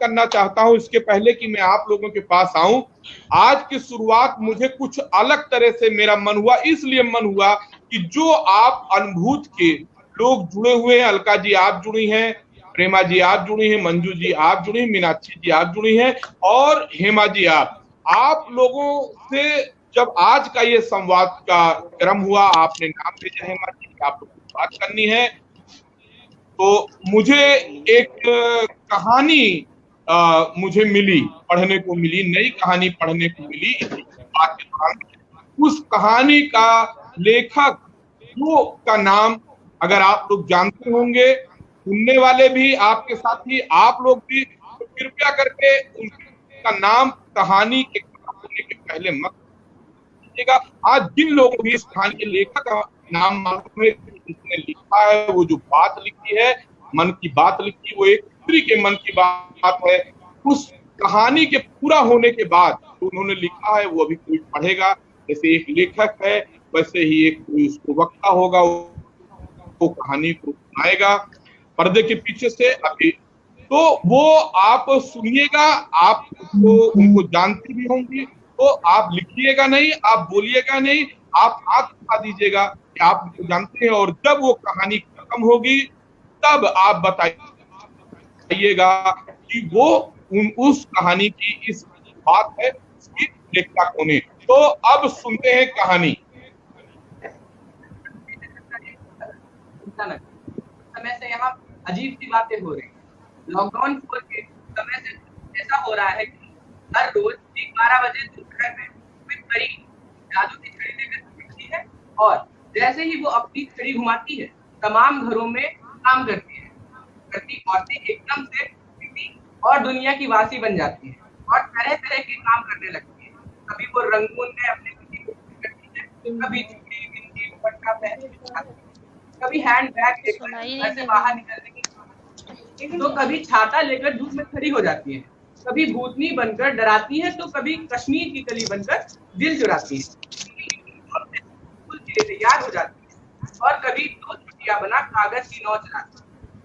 करना चाहता हूं इसके पहले कि मैं आप लोगों के पास आऊं। आज की शुरुआत मुझे कुछ अलग तरह से मेरा मन हुआ, इसलिए मन हुआ कि जो आप अनुभूत के लोग जुड़े हुए हैं, अलका जी आप जुड़ी हैं, प्रेमा जी आप जुड़ी हैं, मंजू जी आप जुड़ी हैं, मीनाक्षी जी आप जुड़ी हैं और हेमा जी आप लोगों से जब आज का ये संवाद का क्रम हुआ, आपने नाम भेजा हेमा जी, आप लोग को बात करनी है, तो मुझे एक कहानी मुझे मिली, पढ़ने को मिली, नई कहानी पढ़ने को मिली इसी बात के दौरान। उस कहानी का लेखक जो का नाम अगर आप लोग जानते होंगे, सुनने वाले भी, आपके साथी आप लोग भी, तो कृपया करके उनका नाम कहानी के होने के पहले मत लीजिएगा। आज जिन लोगों भी इस कहानी के लेखक का नाम मालूम है, जिसने लिखा है, वो जो बात लिखी है, मन की बात लिखी, वो एक स्त्री के मन की बात है। उस कहानी के पूरा होने के बाद तो उन्होंने लिखा है वो अभी कोई पढ़ेगा, जैसे एक लेखक है वैसे ही एक कोई उसको वक्ता होगा, वो कहानी को सुनाएगा पर्दे के पीछे से। अभी तो वो आप सुनिएगा, आप उनको जानती भी होंगी, तो आप लिखिएगा नहीं, आप बोलिएगा नहीं, आप हाथ उठा दीजिएगा कि आप उनको जानते हैं, और जब वो कहानी खत्म होगी तब आप बताइएगा कि वो उस कहानी की इस बात है, इसकी लेखक कौन है। तो अब सुनते हैं कहानी। समय से यहाँ अजीब सी बातें हो रही हैं। लॉकडाउन खोल के समय से ऐसा हो रहा है कि हर रोज ठीक 12 बजे दोपहर में कोई परी जादू की छड़ी लेकर घूमती है, और जैसे ही वो अपनी छड़ी घुमाती है तमाम घरों में काम करती है। करती औरतें एकदम से किसी और दुनिया की वासी बन जाती है और तरह तरह के काम करने लगती है। कभी वो रंगून में अपने किसी को करती है, कभी चूड़ी बिंदी दुपट्टा पहनती है, कभी हैंड बैग लेकर घर से बाहर निकलने की, तो कभी छाता लेकर धूप में खड़ी हो जाती है, कभी भूतनी बनकर डराती है, तो कभी कश्मीर की कली बनकर दिल चुराती है, तैयार हो जाती है, और कभी दो छुट्टियां बना कागज की नौ चलाती है,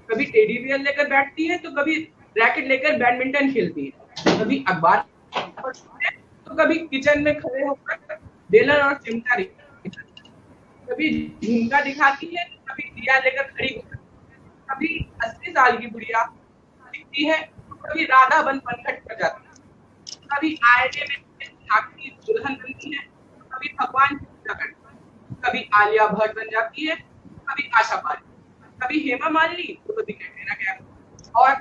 कभी टेडी बियर लेकर बैठती है, तो कभी रैकेट लेकर बैडमिंटन खेलती है, कभी अखबार पढ़ती है, तो कभी किचन में खड़े होकर बेलन और चिमटा, कभी झुमका दिखाती है, तो कभी दिया लेकर खड़ी होकर, कभी 80 साल की बुढ़िया दिखती है, तो कभी राधा बन पनघट कर जाती है, कभी आईने में झांकती दुल्हन बनती है, तो कभी भगवान की पूजा करती है, कभी आलिया भट्ट बन जाती है, कभी आशा पारी, कभी हेमा मालिनी, तो कभी कैटरीना कैफ। और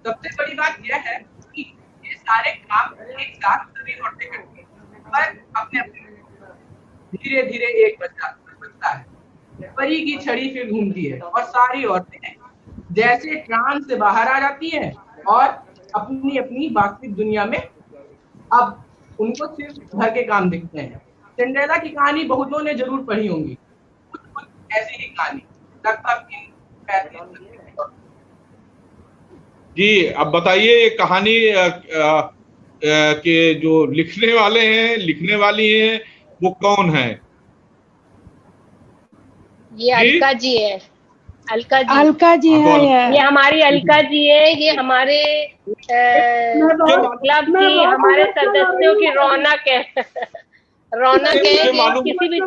सबसे बड़ी बात यह है कि ये सारे काम एक साथ सभी औरतें करती हैं, पर अपने अपने धीरे धीरे एक बचता है। परी की छड़ी फिर घूमती है और सारी औरतें जैसे ट्रांस से बाहर आ जाती हैं और अपनी अपनी वास्तविक दुनिया में अब उनको सिर्फ घर के काम दिखते हैं। सिंड्रेला की कहानी बहुतों ने जरूर पढ़ी होंगी, कुछ ऐसी ही कहानी लगभग 35। जी अब बताइए ये कहानी के जो लिखने वाले हैं, लिखने वाली हैं, वो कौन है? ये अलका जी है। अलका जी है। ये हमारी अलका जी है। ये हमारे क्लब की, हमारे सदस्यों की रौनक है। रौनक है किसी भी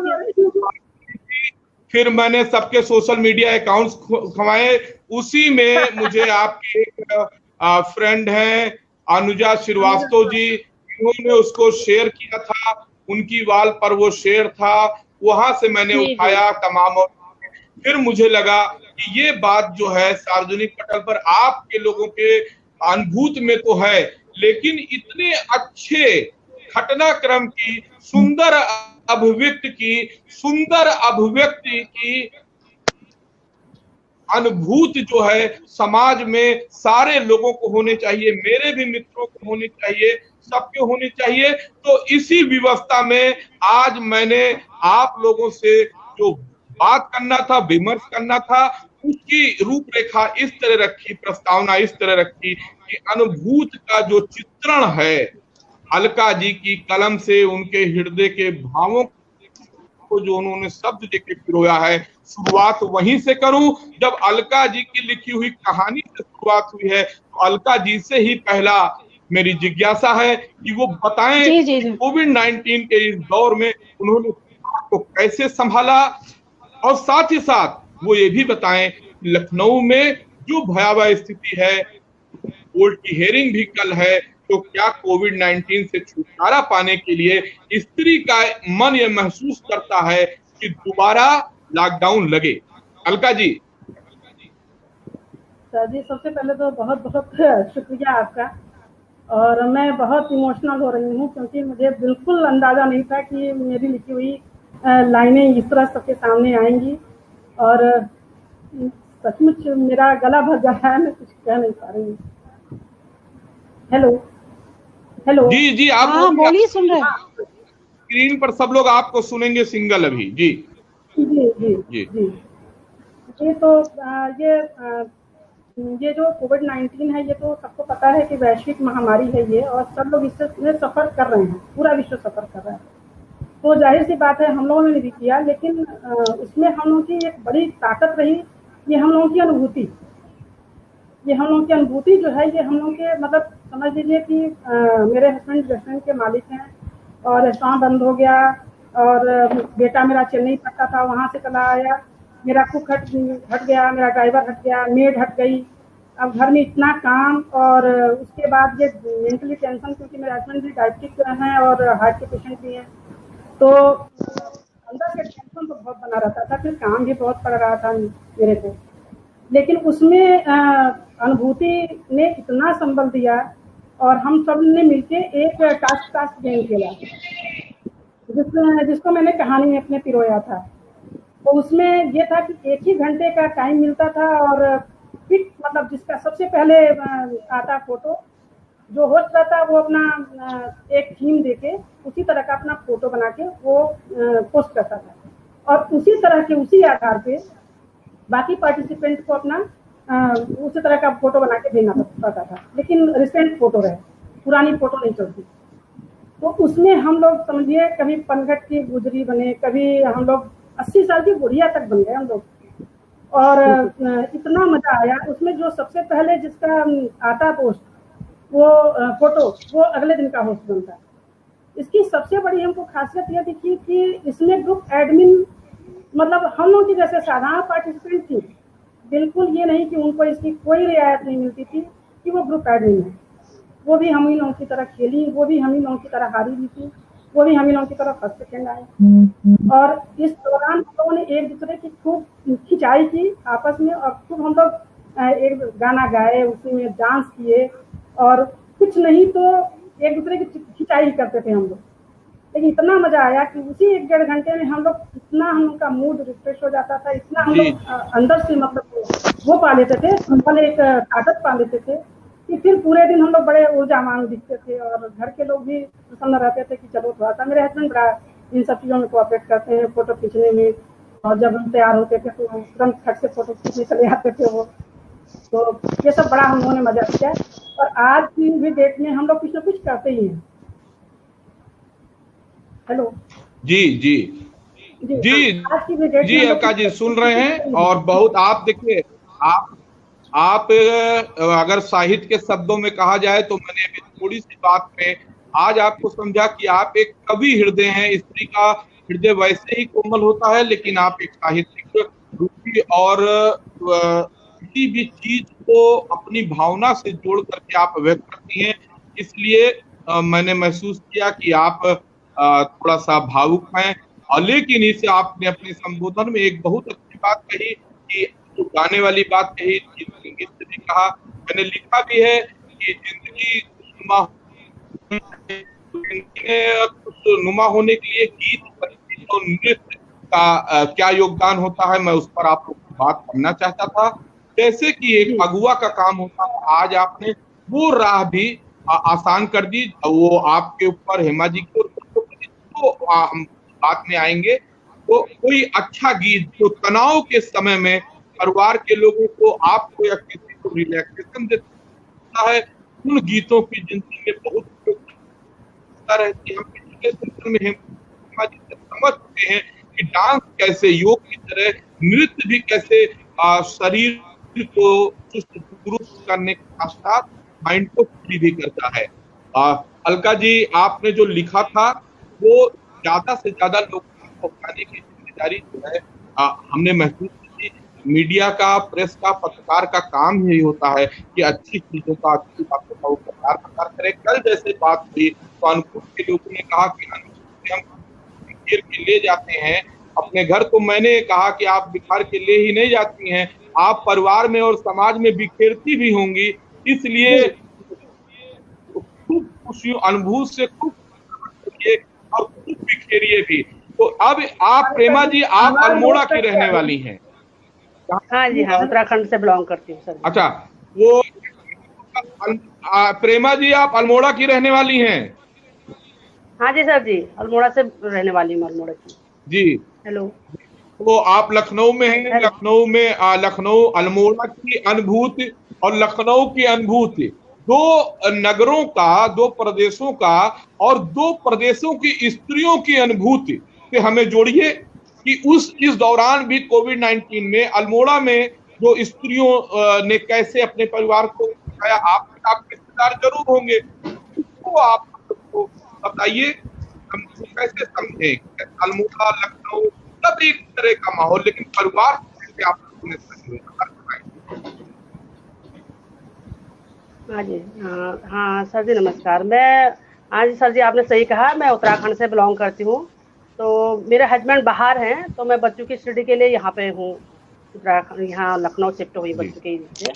फिर मैंने सबके सोशल मीडिया अकाउंट्स खुलवाए, उसी में मुझे आपके एक फ्रेंड हैं अनुजा श्रीवास्तव जी, उन्होंने उसको शेयर किया था, उनकी वाल पर वो शेयर था, वहां से मैंने उठाया तमाम। और फिर मुझे लगा कि ये बात जो है सार्वजनिक पटल पर आपके लोगों के अनुभूत में तो है, लेकिन इतने अच्छे घटनाक्रम की, सुंदर अभिव्यक्ति की अनुभूति जो है समाज में सारे लोगों को होने चाहिए, मेरे भी मित्रों को होने चाहिए, सबके होने चाहिए। तो इसी व्यवस्था में आज मैंने आप लोगों से जो बात करना था, विमर्श करना था, उसकी रूपरेखा इस तरह रखी, प्रस्तावना इस तरह रखी कि अनुभूत का जो चित्रण है अलका जी की कलम से, उनके हृदय के भावों को जो उन्होंने शब्द देके पिरोया है, शुरुआत वहीं से करूं। जब अलका जी की लिखी हुई कहानी से शुरुआत हुई है, तो अलका जी से ही पहला मेरी जिज्ञासा है कि वो बताएं कि कोविड-19 के इस दौर में उन्होंने को कैसे संभाला, और साथ ही साथ वो ये भी बताएं कि लखनऊ में जो भयावह स्थिति है, कोर्ट की हियरिंग भी कल है, तो क्या कोविड-19 से छुटकारा पाने के लिए स्त्री का मन ये महसूस करता है कि दोबारा लॉकडाउन लगे? अलका जी। सर जी, सबसे पहले तो बहुत बहुत शुक्रिया आपका, और मैं बहुत इमोशनल हो रही हूँ क्योंकि मुझे बिल्कुल अंदाजा नहीं था कि मेरी लिखी हुई लाइनें इस तरह सबके सामने आएंगी, और सचमुच मेरा गला भर जा रहा है, मैं कुछ कह नहीं पा रही हूँ। हेलो हेलो जी जी, आप बोलिए, सुन रहे हैं। स्क्रीन पर सब लोग आपको सुनेंगे सिंगल अभी। जी जी जी जी जी जी। तो ये जो कोविड-19 है, ये तो सबको पता है कि वैश्विक महामारी है ये, और सब लोग इससे सफर कर रहे हैं, पूरा विश्व सफर कर रहा है। तो जाहिर सी बात है हम लोगों ने भी किया, लेकिन उसमें हम लोगों की एक बड़ी ताकत रही, ये हम लोगों की अनुभूति। ये हम लोगों की अनुभूति जो है, ये हम लोगों के मतलब समझ लीजिए कि मेरे हस्बैंड रेस्टोरेंट के मालिक हैं, और रेस्टोरेंट बंद हो गया, और बेटा मेरा चेन्नई पढ़ता था, वहाँ से चला आया, मेरा कुक हट गया, मेरा ड्राइवर हट गया, मेड हट गई। अब घर में इतना काम, और उसके बाद ये मेंटली टेंशन, क्योंकि मेरे हस्बैंड भी डायबिटिक हैं और हार्ट के पेशेंट भी हैं, तो अंदर से टेंशन तो बहुत बना रहता था, फिर काम भी बहुत पड़ रहा था मेरे को। लेकिन उसमें अनुभूति ने इतना संबल दिया, और हम सब ने मिलके एक टास्क गेम खेला, जिसको मैंने कहानी में अपने पिरोया था। तो उसमें ये था कि 1 ही घंटे का टाइम मिलता था, और पिक मतलब जिसका सबसे पहले आता फोटो, जो होस्ट रहता वो अपना एक थीम देके उसी तरह का अपना फोटो बना के वो पोस्ट करता था, और उसी तरह के उसी आधार पे बाकी पार्टिसिपेंट को अपना उसी तरह का फोटो बना के भेजना पड़ता था, लेकिन रिसेंट फोटो रहे, पुरानी फोटो नहीं चलती। तो उसमें हम लोग समझिए कभी पनघट की गुजरी बने, कभी हम लोग 80 साल की बुढ़िया तक बन गए हम लोग, और इतना मजा आया उसमें। जो सबसे पहले जिसका आता पोस्ट वो फोटो, वो अगले दिन का होस्ट बनता। इसकी सबसे बड़ी हमको खासियत यह दिखी कि इसमें ग्रुप एडमिन मतलब हम लोग की जैसे साधारण पार्टिसिपेंट थी, बिल्कुल ये नहीं कि उनको इसकी कोई रियायत नहीं मिलती थी कि वो ग्रुप एडमिन है। वो भी हम ही लोगों की तरह खेली, वो भी हम ही लोगों की तरह हारी भी थी, वो भी हम ही लोगों की तरह फर्स्ट सेकेंड आए। और इस दौरान हम लोगों ने एक दूसरे की खूब खिंचाई की आपस में, और खूब हम लोग एक गाना गाए, उसमें डांस किए, और कुछ नहीं तो एक दूसरे की खिंचाई करते थे हम लोग। लेकिन इतना मजा आया कि उसी 1-1.5 घंटे में हम लोग इतना, हम लोग का मूड रिफ्रेश हो जाता था, इतना हम लोग अंदर से मतलब वो पा लेते थे, सिंपल एक ताकत पा लेते थे कि फिर पूरे दिन हम लोग बड़े ऊर्जावान दिखते थे, और घर के लोग भी प्रसन्न रहते थे कि चलो थोड़ा सा। मेरे हस्बैंड बड़ा इन सब चीज़ों में कोऑपरेट करते हैं, फोटो खींचने में, और जब हम तैयार होते थे तो तुरंत खट से फोटो खींचने चले आते थे वो। तो ये सब बड़ा हम लोगों ने मजा किया, और आज की भी डेट में हम लोग कुछ ना कुछ करते ही हैं। हेलो जी जी जी जी अलका जी सुन रहे हैं, और बहुत आप देखिए, आप अगर साहित्य के शब्दों में कहा जाए तो मैंने अभी थोड़ी सी बात में आज आपको समझा कि आप एक कवि हृदय हैं। स्त्री का हृदय वैसे ही कोमल होता है, लेकिन आप एक साहित्यिक रूपी और किसी भी चीज को अपनी भावना से जोड़ करके आप व्यक्त करती हैं। इसलिए मैंने महसूस किया कि आप थोड़ा सा भावुक हैं, और लेकिन इसे आपने अपने संबोधन में एक बहुत अच्छी बात कही कि तो गाने वाली बात कही, संगीत से भी कहा, मैंने लिखा भी है कि जिंदगी नुमा होने के लिए गीत, संगीत और नृत्य का क्या योगदान होता है, मैं उस पर आप बात करना चाहता था। जैसे कि एक अगुआ का काम होता है, आज आपने वो राह भी आसान कर दी, वो आपके ऊपर हेमा जी के तो हम बात में आएंगे। तो कोई अच्छा गीत जो तनाव के समय में परिवार के लोगों को, आपको या किसी को रिलैक्सेशन देता है, उन गीतों की जिंदगी में बहुत रहती है। हम पिछले सेशन में हेमा जी से समझ चुके हैं कि डांस कैसे, योग की तरह नृत्य भी कैसे शरीर को चुस्त दुरुस्त करने के साथ साथ माइंड को फ्री भी करता है। अलका जी, आपने जो लिखा था वो ज्यादा से ज्यादा लोगों तक पहुंचाने की जिम्मेदारी जो है हमने महसूस की। मीडिया का, प्रेस का, पत्रकार का काम यही होता है कि अच्छी चीजों का, अच्छी बातों का वो प्रचार करे। कल जैसे बात हुई तो अनुभूत के लोगों ने कहा कि अनुभूत हम बिखेर के ले जाते हैं अपने घर, तो मैंने कहा कि आप बिखार के ले ही नहीं जाती हैं, आप परिवार में और समाज में बिखेरती भी होंगी, इसलिए खूब खुशी अनुभूत से खूब और खूब बिखेरिए भी। तो अब आप प्रेमा जी, आप अल्मोड़ा की रहने वाली हैं? हाँ जी, हाँ, उत्तराखंड से बिलोंग करती हूँ सर। अच्छा, वो प्रेमा जी आप अल्मोड़ा की रहने वाली हैं? हाँ जी सर जी, अल्मोड़ा से रहने वाली हूँ, अल्मोड़ा की जी। हेलो। तो आप लखनऊ में हैं, लखनऊ में लखनऊ अल्मोड़ा की अनुभूति और लखनऊ की अनुभूति, दो नगरों का, दो प्रदेशों का और दो प्रदेशों की स्त्रियों की अनुभूति से हमें जोड़िए कि इस दौरान भी कोविड-19 में अल्मोड़ा में जो स्त्रियों ने कैसे अपने परिवार को बचाया। आप रिश्तेदार जरूर होंगे, तो आप तो बताइए हम कैसे समझे अल्मोड़ा, लखनऊ सब एक तरह का माहौल, लेकिन परिवार कैसे आप हाँ जी, हाँ सर जी नमस्कार। हाँ जी सर जी, आपने सही कहा, मैं उत्तराखंड से बिलोंग करती हूँ। तो मेरे हस्बैंड बाहर हैं, तो मैं बच्चों की स्टडी के लिए यहाँ पे हूँ, उत्तराखंड, यहाँ लखनऊ शिफ्ट हुई बच्चों के लिए।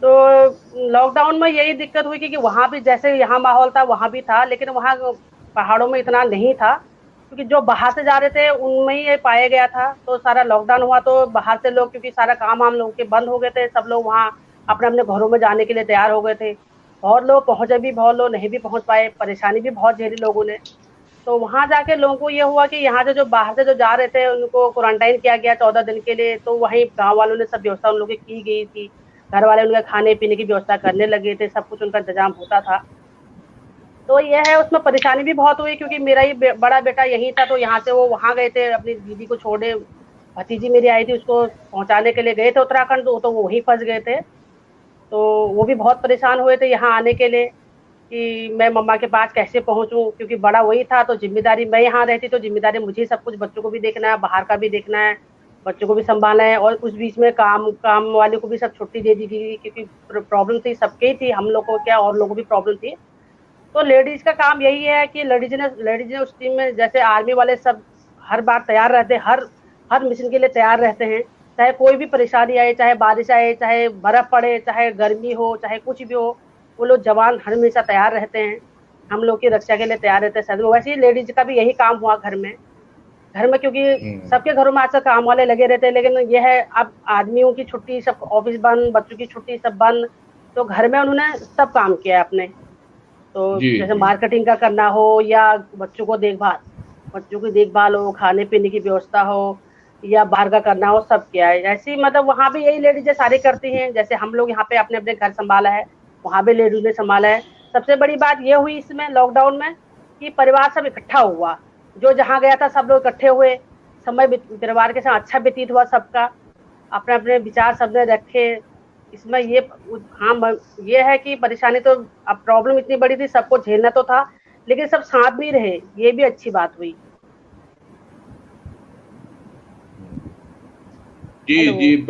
तो लॉकडाउन में यही दिक्कत हुई कि वहाँ भी जैसे यहाँ माहौल था वहाँ भी था, लेकिन वहाँ पहाड़ों में इतना नहीं था, क्योंकि जो बाहर से जा रहे थे उनमें ही ये पाया गया था। तो सारा लॉकडाउन हुआ तो बाहर से लोग, क्योंकि सारा काम हम लोगों के बंद हो गए थे, सब लोग वहाँ अपने अपने घरों में जाने के लिए तैयार हो गए थे। बहुत लोग पहुँचे भी, बहुत लोग नहीं भी पहुँच पाए, परेशानी भी बहुत झेली लोगों ने। तो वहाँ जाके लोगों को ये हुआ कि यहाँ से जो बाहर से जो जा रहे थे उनको क्वारंटाइन किया गया 14 दिन के लिए। तो वहीं गाँव वालों ने सब व्यवस्था उन लोगों की की गई थी, घर वाले उनके खाने पीने की व्यवस्था करने लगे थे, सब कुछ उनका इंतजाम होता था। तो यह है, उसमें परेशानी भी बहुत हुई, क्योंकि मेरा ही बड़ा बेटा यहीं था, तो यहाँ से वो वहाँ गए थे अपनी दीदी को छोड़ने, भतीजी मेरी आई थी उसको पहुँचाने के लिए गए थे उत्तराखंड, तो वो वहीं फंस गए थे। तो वो भी बहुत परेशान हुए थे यहाँ आने के लिए कि मैं मम्मा के पास कैसे पहुँचूँ, क्योंकि बड़ा वही था, तो जिम्मेदारी मैं यहाँ रहती तो जिम्मेदारी मुझे सब कुछ, बच्चों को भी देखना है, बाहर का भी देखना है, बच्चों को भी संभालना है, और उस बीच में काम वाले को भी सब छुट्टी दे दी गई, क्योंकि प्रॉब्लम थी सबके ही थी, हम लोग को क्या और लोगों को भी प्रॉब्लम थी। तो लेडीज का काम यही है कि लेडीज ने उस टीम में, जैसे आर्मी वाले सब हर बार तैयार रहते हैं, हर मिशन के लिए तैयार रहते हैं, चाहे कोई भी परेशानी आए, चाहे बारिश आए, चाहे बर्फ पड़े, चाहे गर्मी हो, चाहे कुछ भी हो, वो लोग जवान हमेशा तैयार रहते हैं, हम लोग की रक्षा के लिए तैयार रहते हैं। वैसे ही लेडीज का भी यही काम हुआ घर में, क्योंकि सबके घरों में आजकल काम वाले लगे रहते हैं, लेकिन यह है अब आदमियों की छुट्टी, सब ऑफिस बंद, बच्चों की छुट्टी सब बंद, तो घर में उन्होंने सब काम किया अपने। तो जैसे मार्केटिंग का करना हो, या बच्चों की देखभाल हो, खाने पीने की व्यवस्था हो, या बाहर का करना हो, सब किया है। ऐसी मतलब वहाँ भी यही लेडीज सारी करती हैं, जैसे हम लोग यहाँ पे अपने अपने घर संभाला है, वहाँ भी लेडीज ने संभाला है। सबसे बड़ी बात ये हुई इसमें लॉकडाउन में कि परिवार सब इकट्ठा हुआ, जो जहाँ गया था सब लोग इकट्ठे हुए, समय परिवार के साथ अच्छा व्यतीत हुआ सबका, अपने अपने विचार सबने रखे। इसमें ये है कि परेशानी तो, अब प्रॉब्लम इतनी बड़ी थी, सबको झेलना तो था, लेकिन सब साथ भी रहे, ये भी अच्छी बात हुई। जी,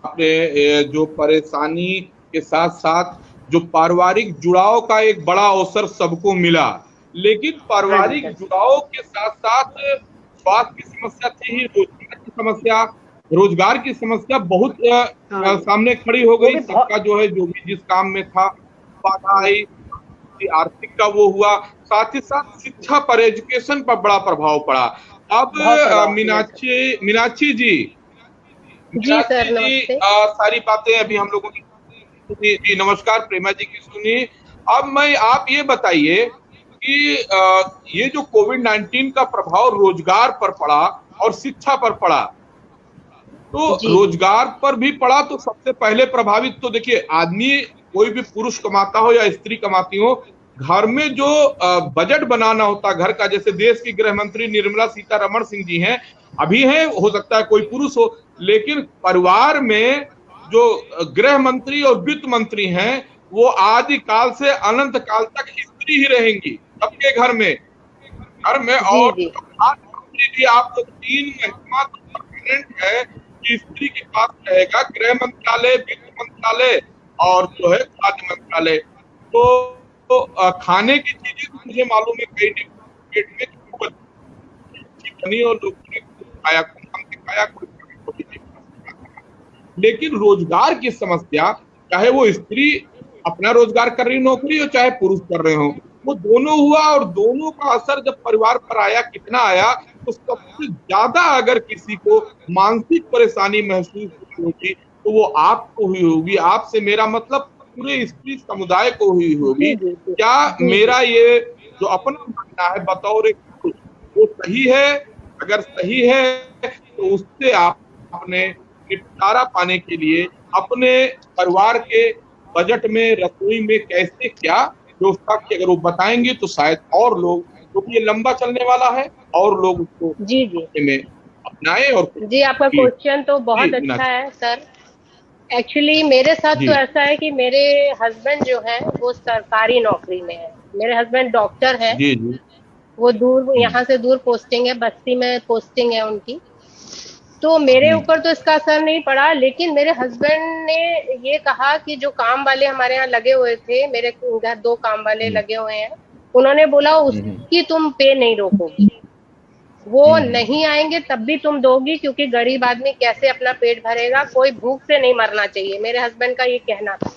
आपने जो परेशानी के साथ साथ जो पारिवारिक जुड़ाव का एक बड़ा अवसर सबको मिला, लेकिन पारिवारिक जुड़ाव के साथ साथ स्वास्थ्य की समस्या थी ही, रोजगार की समस्या बहुत सामने खड़ी हो गई। सबका जो है, जो भी जिस काम में था बाधा आई, आर्थिक का वो हुआ, साथ ही साथ शिक्षा पर, एजुकेशन पर बड़ा प्रभाव पड़ा। अब मीनाक्षी जी सारी बातें अभी हम लोगों की जी नमस्कार प्रेमा जी की सुनी। अब आप ये बताइए कि ये जो कोविड-19 का प्रभाव रोजगार पर पड़ा और शिक्षा पर पड़ा, तो रोजगार पर भी पड़ा, तो सबसे पहले प्रभावित तो देखिए आदमी, कोई भी पुरुष कमाता हो या स्त्री कमाती हो, घर में जो बजट बनाना होता है घर का, जैसे देश की गृह मंत्री निर्मला सीतारमण सिंह जी हैं, अभी हैं, हो सकता है कोई पुरुष हो, लेकिन परिवार में जो गृह मंत्री और वित्त मंत्री हैं वो आदि काल से अनंत काल तक स्त्री ही रहेंगी सबके घर में और मंत्री भी आप लोग 3 महकमा तो परमानेंट है कि स्त्री के पास रहेगा, गृह मंत्रालय, वित्त मंत्रालय और जो है खाद्य मंत्रालय। तो खाने की चीजें तो मुझे मालूम है कई पेट में बनी और लोगों ने खाया, लेकिन रोजगार की समस्या, चाहे वो स्त्री अपना रोजगार कर रही नौकरी हो चाहे पुरुष कर रहे हो, वो दोनों हुआ और दोनों का असर जब परिवार पर आया कितना आया, तो सबसे ज्यादा अगर किसी को मानसिक परेशानी महसूस होगी तो वो आपको हुई होगी। आपसे मेरा मतलब पूरे स्त्री समुदाय को हुई होगी। क्या मेरा ये जो अपना मानना है बतौर एक वो सही है? अगर सही है तो उससे आप अपने निपटारा पाने के लिए अपने परिवार के बजट में, रसोई में कैसे क्या व्यवस्था की अगर वो बताएंगे तो शायद और लोग, क्योंकि ये लंबा चलने वाला है, और लोग उसको में अपनाएं। और जी आपका क्वेश्चन तो बहुत अच्छा है सर। एक्चुअली मेरे साथ तो ऐसा है कि मेरे हस्बैंड जो है वो सरकारी नौकरी में है। मेरे हस्बैंड डॉक्टर है। जी जी। वो दूर, यहाँ से दूर पोस्टिंग है, बस्ती में पोस्टिंग है उनकी। तो मेरे ऊपर तो इसका असर नहीं पड़ा, लेकिन मेरे हस्बैंड ने ये कहा कि जो काम वाले हमारे यहाँ लगे हुए थे, मेरे घर 2 काम वाले लगे हुए हैं, उन्होंने बोला उसकी तुम पे नहीं रोकोगी, वो नहीं आएंगे तब भी तुम दोगी, क्योंकि गरीब आदमी कैसे अपना पेट भरेगा, कोई भूख से नहीं मरना चाहिए, मेरे हस्बैंड का ये कहना था।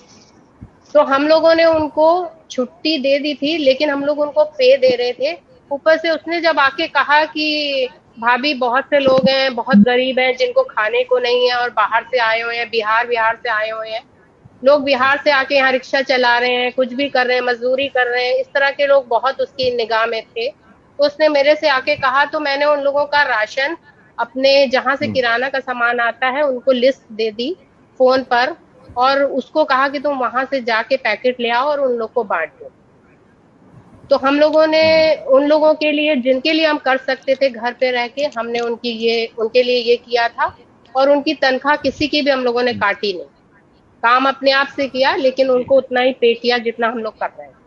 तो हम लोगों ने उनको छुट्टी दे दी थी, लेकिन हम लोग उनको पे दे रहे थे। ऊपर से उसने जब आके कहा कि भाभी बहुत से लोग हैं, बहुत गरीब हैं, जिनको खाने को नहीं है और बाहर से आए हुए हैं, बिहार से आए हुए हैं लोग, बिहार से आके यहाँ रिक्शा चला रहे हैं, कुछ भी कर रहे हैं, मजदूरी कर रहे हैं, इस तरह के लोग बहुत उसकी निगाह में थे। तो उसने मेरे से आके कहा, तो मैंने उन लोगों का राशन अपने जहाँ से किराना का सामान आता है उनको लिस्ट दे दी फोन पर, और उसको कहा कि तुम वहां से जाके पैकेट ले आओ और उन लोग को बांट दो। तो हम लोगों ने उन लोगों के लिए जिनके लिए हम कर सकते थे घर पे रह के, हमने उनके लिए ये किया था, और उनकी तनख्वाह किसी की भी हम लोगों ने काटी नहीं, काम अपने आप से किया, लेकिन उनको उतना ही पे किया जितना हम लोग कर रहे हैं।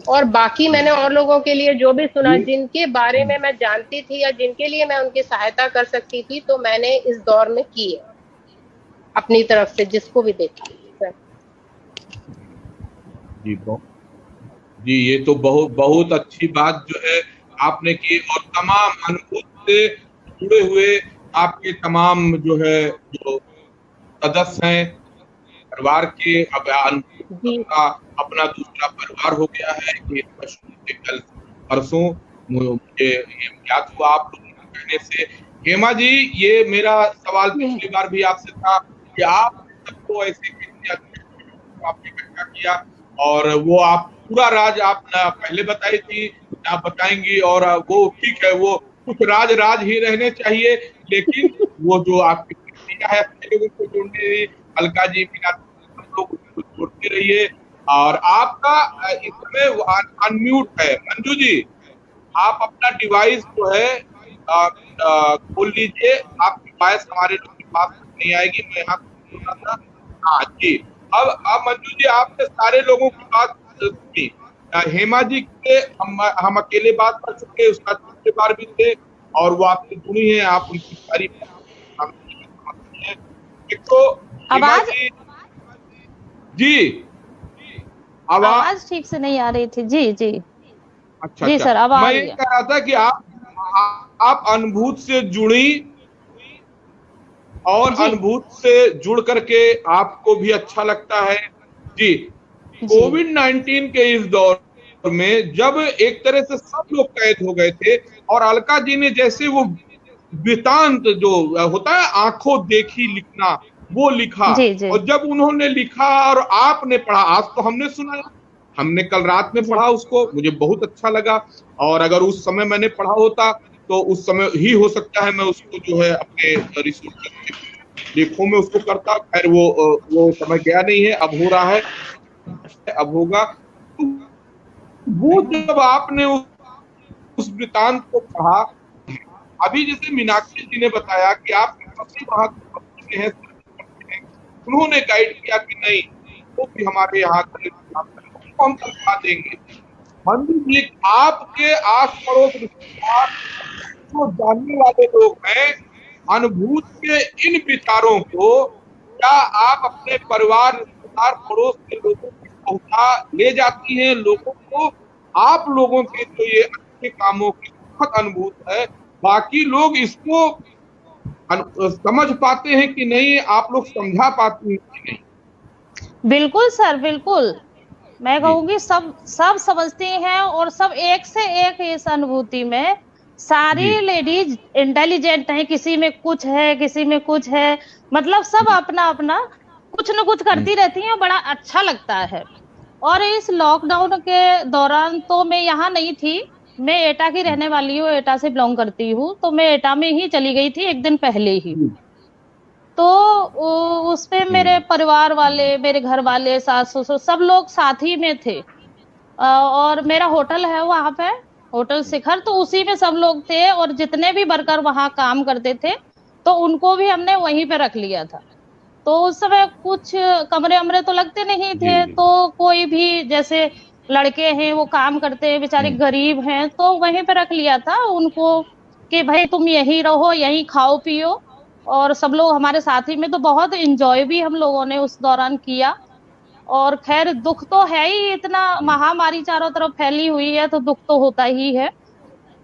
और बाकी मैंने और लोगों के लिए जो भी सुना, जिनके बारे में मैं जानती थी या जिनके लिए मैं उनकी सहायता कर सकती थी, तो मैंने इस दौर में की है अपनी तरफ से, जिसको भी देखी। जी ये तो बहुत अच्छी बात जो है आपने की, और तमाम अनुभूति से जुड़े हुए आपके तमाम जो है जो सदस्य हैं परिवार के, अब अपना दूसरा परिवार हो गया है कि कल परसों मुझे याद हुआ आप लोगों के कहने से। हेमा जी, ये मेरा सवाल पिछली बार भी आपसे था कि आप सबको ऐसे आपने इकट्ठा किया, और वो आप पूरा राज आप पहले बताई थी, आप बताएंगी, और वो ठीक है, वो कुछ राज ही रहने चाहिए, लेकिन वो जो आपकी है लोगों को जोड़ने, अलका जी लोग जोड़ते रहिए। और आपका इसमें अनम्यूट है, मंजू जी आप अपना डिवाइस जो है खोल लीजिए, आपकी वॉइस हमारे लोग के पास नहीं आएगी, मैं यहाँ था। हाँ जी, अब मंजू जी आपने सारे लोगों की बात सुनी, हेमा जी के हम अकेले बात कर चुके, उसका दूसरी बार भी थे और वो आपसे जुड़ी है, आप उनकी सारी तो आवाज जी आवाज ठीक से नहीं आ रही थी। जी जी अच्छा जी सर, अब मैं कह रहा था कि आप अनुभूत से जुड़ी, और अनुभूत से जुड़ करके आपको भी अच्छा लगता है जी। कोविड-19 के इस दौर में जब एक तरह से सब लोग कैद हो गए थे, और अलका जी ने जैसे वो वृतांत जो होता है आंखों देखी लिखना, वो लिखा, और जब उन्होंने लिखा और आपने पढ़ा, आज तो हमने सुना, हमने कल रात में पढ़ा उसको, मुझे बहुत अच्छा लगा, और अगर उस समय मैंने पढ़ा होता तो उस समय ही हो सकता है मैं उसको जो है अपने रिसोर्स लेखों में उसको करता, खैर वो समय गया नहीं है, अब हो रहा है, अब होगा। वो जब आपने उस वृतांत को पढ़ा, अभी जैसे मीनाक्षी जी ने बताया कि आपके पति वहां में है, उन्होंने गाइड किया कि नहीं वो भी हमारे यहाँ तो हम करवा देंगे। मंदिर जी, आपके आस पड़ोस रिश्तेदार जो जानने वाले लोग हैं अनुभूत के इन विचारों को क्या आप अपने परिवार रिश्तेदार पड़ोस के लोगों को पहुंचा ले जाती हैं? लोगों को आप लोगों के जो ये अच्छे कामों की बहुत अनुभूत है, बाकी लोग इसको समझ पाते हैं कि नहीं? आप लोग समझा पाते हैं कि नहीं? बिल्कुल सर, बिल्कुल। मैं कहूंगी सब समझती हैं और सब एक से एक इस अनुभूति में सारी लेडीज इंटेलिजेंट हैं। किसी में कुछ है, किसी में कुछ है, मतलब सब अपना अपना कुछ न कुछ करती रहती हैं। बड़ा अच्छा लगता है। और इस लॉकडाउन के दौरान तो मैं यहाँ नहीं थी, मैं एटा की रहने वाली हूँ, एटा से बिलोंग करती हूँ, तो मैं एटा में ही चली गई थी एक दिन पहले ही। तो उसपे मेरे परिवार वाले, मेरे घर वाले, सास ससुर सब लोग साथ ही में थे। और मेरा होटल है वहां पे, होटल शिखर, तो उसी में सब लोग थे। और जितने भी वर्कर वहां काम करते थे तो उनको भी हमने वहीं पे रख लिया था। तो उस समय कुछ कमरे वमरे तो लगते नहीं थे, तो कोई भी जैसे लड़के हैं वो काम करते हैं, बेचारे गरीब हैं, तो वहीं पे रख लिया था उनको कि भाई तुम यहीं रहो, यहीं खाओ पियो। और सब लोग हमारे साथी में, तो बहुत एंजॉय भी हम लोगों ने उस दौरान किया। और खैर दुख तो है ही, इतना महामारी चारों तरफ फैली हुई है तो दुख तो होता ही है।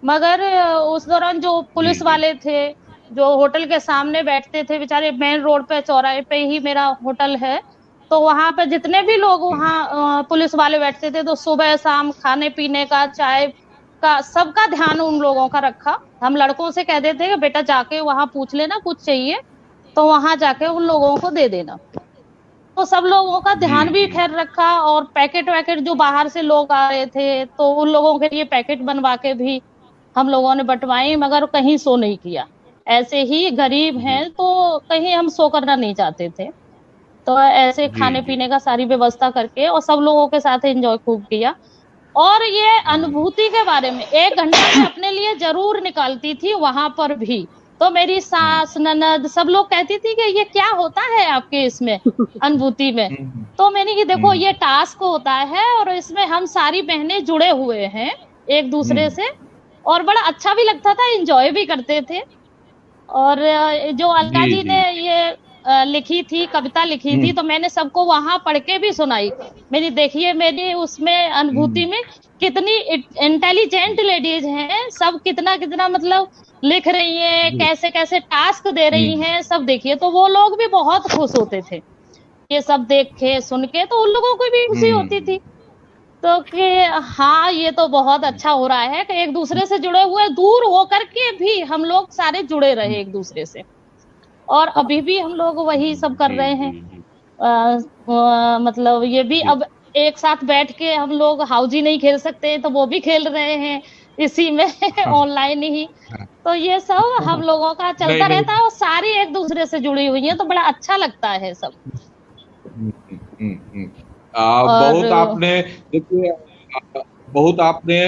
मगर उस दौरान जो पुलिस वाले थे जो होटल के सामने बैठते थे, बेचारे मेन रोड पे चौराहे पे ही मेरा होटल है, तो वहां पे जितने भी लोग वहां पुलिस वाले बैठते थे, तो सुबह शाम खाने पीने का, चाय का, सबका ध्यान उन लोगों का रखा। हम लड़कों से कह देते कि बेटा जाके वहां पूछ लेना, कुछ चाहिए तो वहां जाके उन लोगों को दे देना। तो सब लोगों का ध्यान भी खैर रखा। और पैकेट वैकेट जो बाहर से लोग आ रहे थे तो उन लोगों के लिए पैकेट बनवा के भी हम लोगों ने बंटवाई, मगर कहीं सो नहीं किया। ऐसे ही गरीब हैं तो कहीं हम सो करना नहीं चाहते थे, तो ऐसे खाने पीने का सारी व्यवस्था करके और सब लोगों के साथ एंजॉय खूब किया। और ये अनुभूति के बारे में 1 घंटा मैं अपने लिए जरूर निकालती थी वहां पर भी। तो मेरी सास ननद सब लोग कहती थी कि ये क्या होता है आपके इसमें अनुभूति में। तो मैंने कि देखो ये टास्क होता है और इसमें हम सारी बहनें जुड़े हुए हैं एक दूसरे से, और बड़ा अच्छा भी लगता था, एंजॉय भी करते थे। और जो अलका जी ने ये लिखी थी, कविता लिखी थी, तो मैंने सबको वहां पढ़ के भी सुनाई। मेरी देखिए मेरी उसमें अनुभूति में कितनी इंटेलिजेंट लेडीज हैं, सब कितना कितना मतलब लिख रही हैं, कैसे कैसे टास्क दे रही हैं, सब देखिए। तो वो लोग भी बहुत खुश होते थे ये सब देख के सुन के, तो उन लोगों को भी खुशी होती थी। तो कि हाँ ये तो बहुत अच्छा हो रहा है कि एक दूसरे से जुड़े हुए, दूर होकर के भी हम लोग सारे जुड़े रहे एक दूसरे से। और अभी भी हम लोग वही सब कर रहे हैं। मतलब ये भी अब एक साथ बैठ के हम लोग हाउजी नहीं खेल सकते, तो वो भी खेल रहे हैं इसी में ऑनलाइन ही। तो ये सब हम लोगों का चलता रहता है और सारी एक दूसरे से जुड़ी हुई है, तो बड़ा अच्छा लगता है सब। बहुत आपने देखिए, बहुत आपने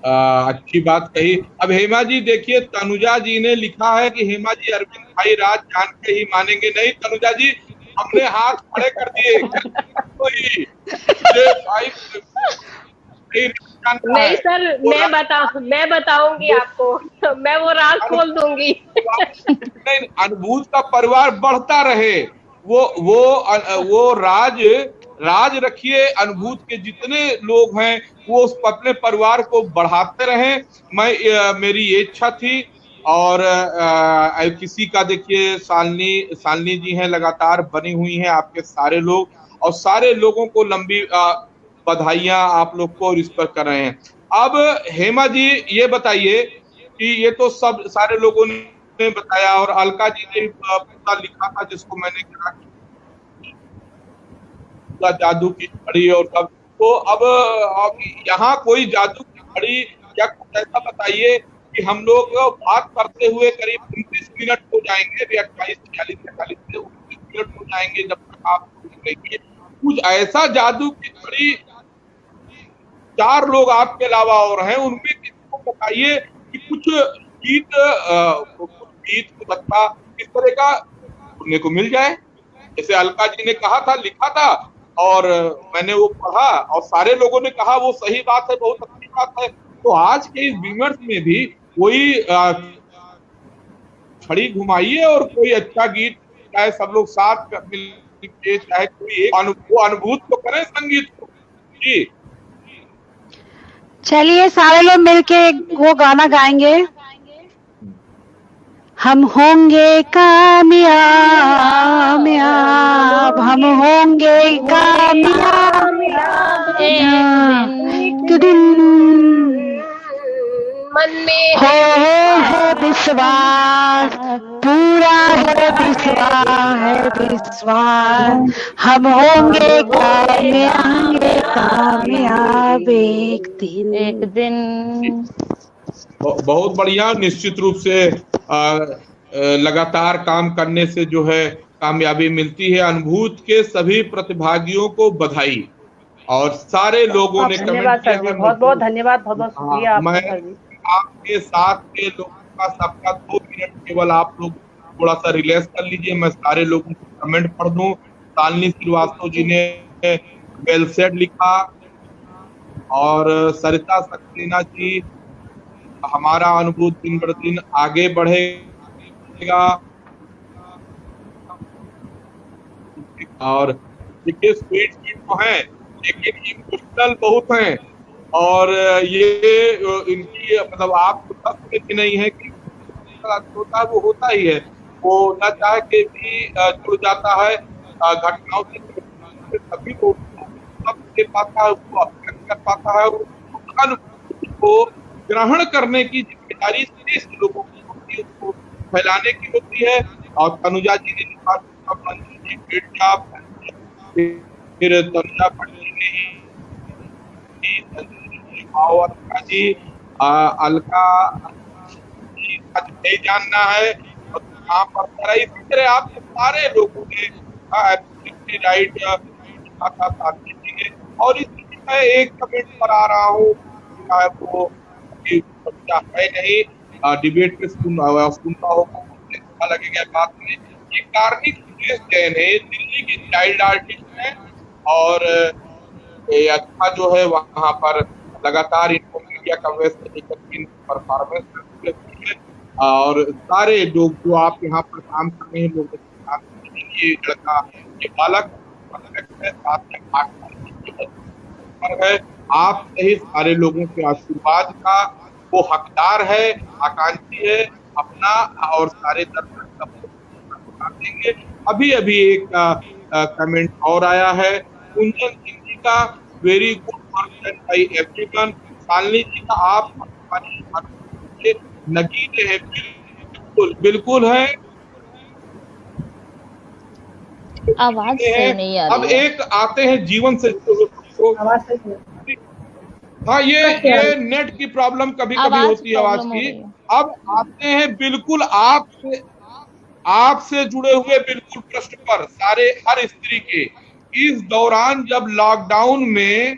अच्छी बात कही। अब हेमा जी देखिए, तनुजा जी ने लिखा है कि हेमा जी अरविंद भाई राज जान के ही मानेंगे नहीं। तनुजा जी हमने हाथ खड़े कर दिए नहीं सर, मैं बताऊंगी आपको, मैं वो राज खोल दूंगी। नहीं, अनुभूत का परिवार बढ़ता रहे, वो राज रखिए। अनुभूत के जितने लोग हैं वो अपने परिवार को बढ़ाते रहें। मेरी ये इच्छा थी। और किसी का देखिए, शालिनी जी हैं, लगातार बनी हुई हैं आपके सारे लोग, और सारे लोगों को लंबी बधाइयां आप लोग को इस पर कर रहे हैं। अब हेमा जी ये बताइए कि ये तो सब सारे लोगों ने बताया, और अलका जी ने पूरा लिखा था जिसको मैंने कहा जादू की घड़ी और सब। तो अब यहाँ कोई जादू की घड़ी या कुछ ऐसा बताइए कि हम लोग बात करते हुए करीब 29 मिनट हो जाएंगे, 28, 40, 45 से 29 मिनट हो जाएंगे जब तक आप कहेंगे कुछ ऐसा जादू की घड़ी 4 लोग आपके अलावा और हैं, उनमें किसी को बताइए कि कुछ गीत कुछ अच्छा इस तरह का सुनने को मिल जाए। जैसे अलका जी ने कहा था, लिखा था, और मैंने वो पढ़ा और सारे लोगों ने कहा वो सही बात है, बहुत अच्छी बात है। तो आज के इस विमर्श में भी कोई छड़ी घुमाइए और कोई अच्छा गीत, चाहे सब लोग साथ मिलके, चाहे कोई एक अनुभूत तो करें संगीत को। जी चलिए सारे लोग मिलके वो गाना गाएंगे। हम होंगे कामयाब, हम होंगे कामयाब एक दिन, मन में है विश्वास, पूरा है विश्वास, हम होंगे कामयाब एक दिन। बहुत बढ़िया। निश्चित रूप से लगातार काम करने से जो है कामयाबी मिलती है। अनुभूत के सभी प्रतिभागियों को बधाई, और सारे लोगों ने धन्यवाद सर जी, बहुत बहुत धन्यवाद, बहुत बहुत शुक्रिया मैं आपके साथ के लोगों का सबका 2 मिनट केवल आप लोग थोड़ा सा रिलैक्स कर लीजिए, मैं सारे लोगों को कमेंट पढ़ दूं। शालिनी श्रीवास्तव जी ने वेल सेड लिखा, और सरिता सक्सेना जी, हमारा अनुभूत दिन ब दिन आगे बढ़ेगा। और देखिए स्वीट तो हैं लेकिन इमोशनल बहुत हैं, और ये इनकी मतलब आपको तक नहीं है कि होता वो होता ही है, वो न चाह के भी जुड़ जाता है घटनाओं से, तभी वो दे पाता है, उसको अभिव्यक्त कर पाता है, अनुभूति को ग्रहण करने की जिम्मेदारी श्रेष्ठ लोगों की होती है, उसको फैलाने की होती है। और तनुजा जी ने लिखा, फिर तनुजा पटेल ने अलका जी, अलका नहीं जानना है और यहाँ पर इसी तरह आपके सारे लोगों ने राइट और इसी मैं एक कमेंट पर आ रहा हूँ, वो है नहीं डिबेट पे सुनता होगा, अच्छा लगेगा बात में। ये कार्निक जैन है, दिल्ली की चाइल्ड आर्टिस्ट है, और ये अच्छा जो है वहाँ पर लगातार इनको मीडिया कवरेज परफॉर्मेंस करते हैं, और सारे लोग जो आप यहाँ पर काम कर रहे हैं लोग, ये लड़का, ये बालक है, साथ में 8 है, आप सहित सारे लोगों के आशीर्वाद का वो हकदार है, आकांक्षी है अपना, और सारे दर्शक देंगे। अभी अभी एक कमेंट और आया है, कुंजन सिंह जी का very good work bye everyone. Shalini ji का आप नगीने हैं, बिल्कुल है। आवाज सही नहीं आ रही। अब एक आते हैं जीवन से, हाँ ये नेट की प्रॉब्लम कभी कभी होती है आवाज की। अब आते हैं बिल्कुल आपसे जुड़े हुए बिल्कुल प्रश्न पर, सारे हर स्त्री के। इस दौरान जब लॉकडाउन में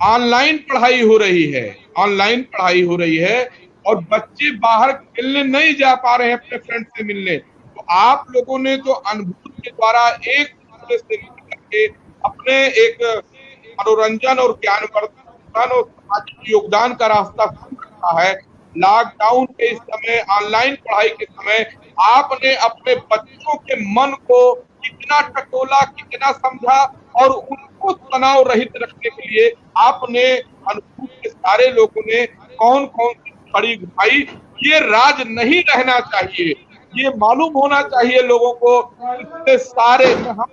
ऑनलाइन पढ़ाई हो रही है और बच्चे बाहर खेलने नहीं जा पा रहे हैं अपने फ्रेंड से मिलने, तो आप लोगों ने तो अनुभूति के द्वारा एक दूसरे से मिलकर अपने एक मनोरंजन और ज्ञानवर्धन और सामाजिक योगदान का रास्ता रखा है। लॉकडाउन के इस समय, ऑनलाइन पढ़ाई के समय, आपने अपने बच्चों के मन को कितना टटोला, कितना समझा, और उनको तनाव रहित रखने के लिए आपने अनुभूत के सारे लोगों ने कौन कौन सी छड़ी घुमाई। ये राज नहीं रहना चाहिए, ये मालूम होना चाहिए लोगों को। इतने सारे हम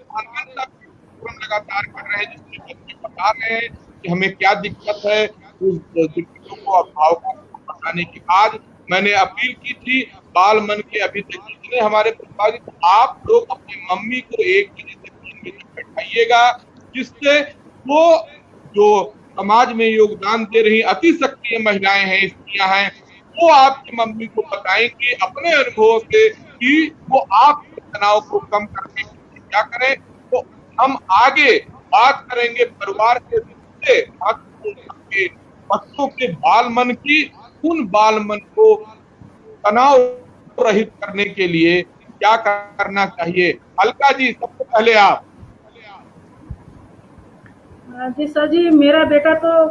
लगातार कर रहे हैं, जिसमें बच्चे बता रहे हैं कि हमें क्या दिक्कत है, उस दिक्कतों को, अभाव को बताने की। आज मैंने अपील की थी बाल मन के अभी तक जितने हमारे प्रतिभागी, आप लोग अपनी मम्मी को 1 बजे से 3 बजे तक बैठाइएगा, जिससे वो जो समाज में योगदान दे रही अति सक्रिय महिलाएं हैं, स्त्रियां हैं, वो आपकी मम्मी को बताएंगे अपने अनुभव से कि वो आपके तनाव को कम करने के लिए क्या करें। तो हम आगे बात करेंगे परिवार के दूसरे सबके बच्चों के बाल मन की उन बाल मन को तनाव रहित करने के लिए क्या करना चाहिए? अलका जी, सबसे पहले आप। जी सर जी, मेरा बेटा तो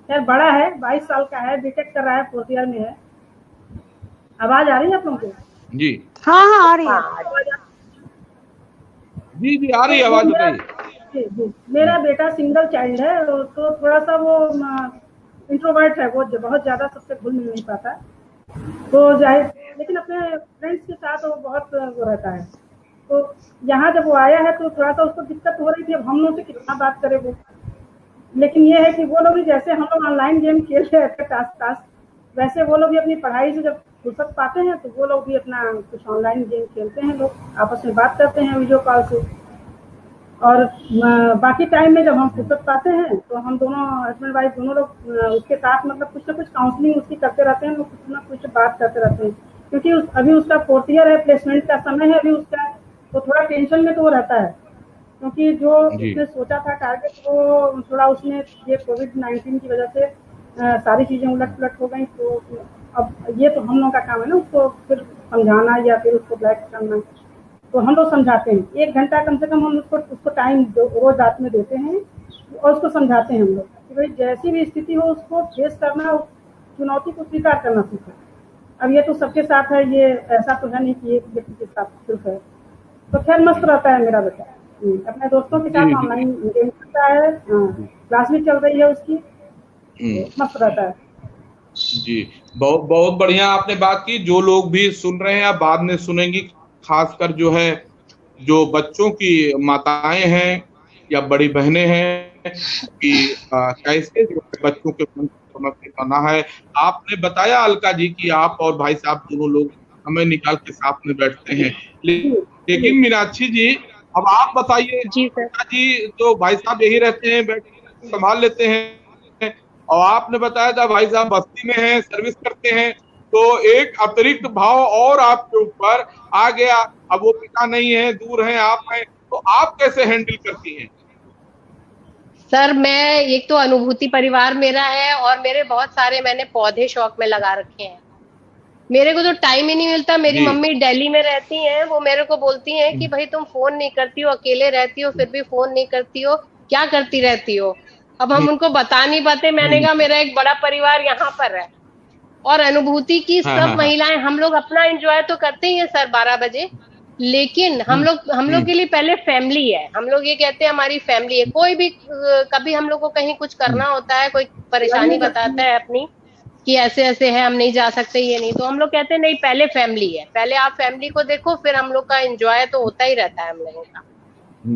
खैर बड़ा है, 22 साल का है, बीटेक कर रहा है, 4th ईयर में है। आवाज आ रही है आप लोगों को? जी हाँ हाँ आ रही है। जी जी आ रही है, आवाज बताइए। जी जी, मेरा बेटा सिंगल चाइल्ड है, तो थोड़ा सा वो इंट्रोवर्ट है, वो बहुत ज्यादा सबसे घुल मिल नहीं पाता, तो जाहिर, लेकिन अपने फ्रेंड्स के साथ वो बहुत वो रहता है। तो यहाँ जब वो आया है तो थोड़ा सा उसको दिक्कत हो रही थी, अब हम लोग से कितना बात करे वो। लेकिन ये है कि वो लोग भी, जैसे हम लोग ऑनलाइन गेम खेल रहे थे टास्क, वैसे वो लोग भी अपनी पढ़ाई से जब फुर्सत पाते हैं तो वो लोग भी अपना कुछ ऑनलाइन गेम खेलते हैं, लोग आपस में बात करते हैं वीडियो कॉल से। और बाकी टाइम में जब हम फुर्सत पाते हैं तो हम दोनों हस्बैंड वाइफ दोनों लोग उसके साथ मतलब कुछ ना कुछ काउंसलिंग उसकी करते रहते हैं, कुछ ना कुछ बात करते रहते हैं, क्योंकि अभी उसका 4th ईयर है, प्लेसमेंट का समय है अभी उसका, तो थोड़ा टेंशन में तो वो रहता है, क्योंकि जो उसने सोचा था टारगेट वो थोड़ा उसने ये कोविड-19 की वजह से सारी चीजें उलट पुलट हो गई। तो अब ये तो हम लोगों का काम है ना उसको फिर समझाना या फिर उसको ब्लैक करना, तो हम लोग समझाते हैं। 1 घंटा कम से कम हम उसको टाइम रोज रात में देते हैं और उसको समझाते हैं हम लोग कि भाई जैसी भी स्थिति हो उसको फेस करना, चुनौती को स्वीकार करना सीखो। अब ये तो सबके साथ है, ये ऐसा तो है नहीं कि एक व्यक्ति के साथ सिर्फ है। तो खैर मस्त रहता है मेरा बेटा, अपने दोस्तों के साथ ऑनलाइन गेम करता है, क्लास भी चल रही है उसकी, मस्त रहता है। जी बहुत बहुत बढ़िया आपने बात की। जो लोग भी सुन रहे हैं आप बाद में सुनेंगी, खासकर जो है जो बच्चों की माताएं हैं या बड़ी बहनें हैं कि कैसे बच्चों के मन को समझ करना है। आपने बताया अलका जी कि आप और भाई साहब दोनों लोग समय निकाल के साथ में बैठते हैं, लेकिन मीनाक्षी जी अब आप बताइए। जी सर। जी तो भाई साहब यही रहते हैं, बैठ संभाल लेते हैं, और आपने बताया था भाई साहब बस्ती में हैं, सर्विस करते हैं, तो एक अतिरिक्त भाव और आपके ऊपर आ गया। अब वो पिता नहीं है, दूर हैं, आप हैं, तो आप कैसे हैंडल करती हैं? सर मैं, एक तो अनुभूति परिवार मेरा है और मेरे बहुत सारे मैंने पौधे शौक में लगा रखे हैं। मेरे को तो टाइम ही नहीं मिलता। मेरी मम्मी दिल्ली में रहती हैं, वो मेरे को बोलती हैं कि भाई तुम फोन नहीं करती हो, अकेले रहती हो फिर भी फोन नहीं करती हो, क्या करती रहती हो। अब हम उनको बता नहीं पाते। मैंने कहा मेरा एक बड़ा परिवार यहाँ पर है और अनुभूति की सब महिलाएं, हम लोग अपना एंजॉय तो करते ही हैं सर 12 बजे, लेकिन हम लोग के लिए पहले फैमिली है। हम लोग ये कहते हैं हमारी फैमिली है। कोई भी कभी हम लोग को कहीं कुछ करना होता है, कोई परेशानी बताता है अपनी कि ऐसे ऐसे है हम नहीं जा सकते, ये नहीं, तो हम लोग कहते हैं नहीं पहले फैमिली है, पहले आप फैमिली को देखो, फिर हम लोग का एंजॉय तो होता ही रहता है हम लोगों का।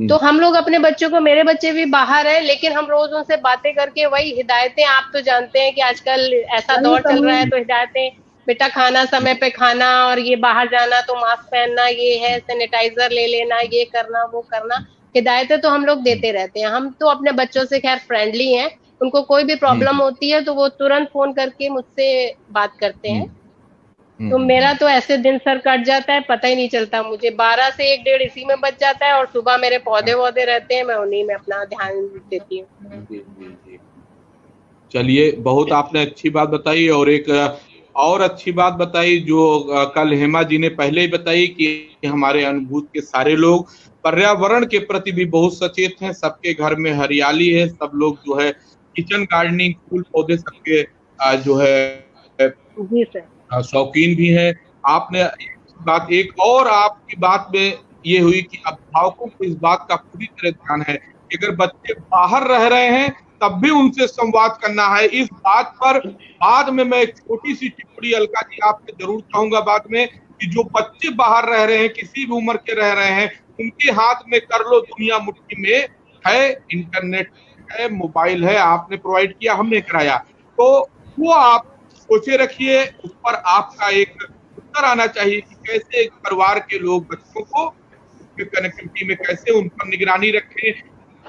तो हम लोग अपने बच्चों को, मेरे बच्चे भी बाहर है लेकिन हम रोज उनसे बातें करके वही हिदायतें, आप तो जानते हैं कि आजकल ऐसा दौर चल रहा है, तो हिदायतें, बेटा खाना समय पे खाना, और ये बाहर जाना तो मास्क पहनना, ये है सैनिटाइजर ले लेना, ये करना वो करना, हिदायतें तो हम लोग देते रहते हैं। हम तो अपने बच्चों से खैर फ्रेंडली हैं, उनको कोई भी प्रॉब्लम होती है तो वो तुरंत फोन करके मुझसे बात करते हैं। तो मेरा तो ऐसे दिन सर कट जाता है, पता ही नहीं चलता मुझे। 12 से 1 डेढ़ इसी में बच जाता है और सुबह मेरे पौधे वौधे रहते हैं, मैं उन्हीं में अपना ध्यान देती हूँ। चलिए बहुत आपने अच्छी बात बताई, और एक और अच्छी बात बताई जो कल हेमा जी ने पहले ही बताई कि हमारे अनुभूत के सारे लोग पर्यावरण के प्रति भी बहुत सचेत हैं। सबके घर में हरियाली है, सब लोग जो है किचन गार्डनिंग, फूल पौधे सबके जो है जी सर शौकीन भी हैं। आपने बात एक और आपकी बात में ये हुई कि अभिभावकों को इस बात का पूरी तरह ध्यान है कि अगर बच्चे बाहर रह रहे हैं तब भी उनसे संवाद करना है। इस बात पर बाद में मैं एक छोटी सी टिप्पणी अलका जी आपसे जरूर चाहूंगा बाद में, कि जो बच्चे बाहर रह रहे हैं, किसी भी उम्र के रह रहे हैं, उनके हाथ में कर लो दुनिया मुट्ठी में है, इंटरनेट है, मोबाइल है, आपने प्रोवाइड किया, हमने कराया, तो वो आप सोचे रखिए, उस पर आपका एक उत्तर आना चाहिए कि कैसे परिवार के लोग बच्चों को कनेक्टिविटी में कैसे उन पर निगरानी रखें,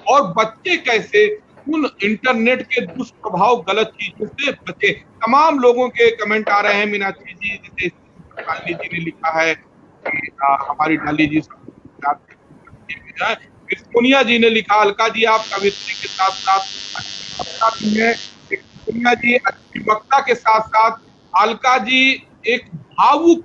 और बच्चे कैसे उन इंटरनेट के दुष्प्रभाव, गलत चीजों से बचे। तमाम लोगों के कमेंट आ रहे हैं, मीनाक्षी जी, जैसे डाली जी ने लिखा है, हमारी डाली जी, सोनिया जी ने लिखा, अलका जी आप कवित्री के साथ साथ भी है। सोनिया जी अच्छी वक्ता के साथ साथ अलका जी एक भावुक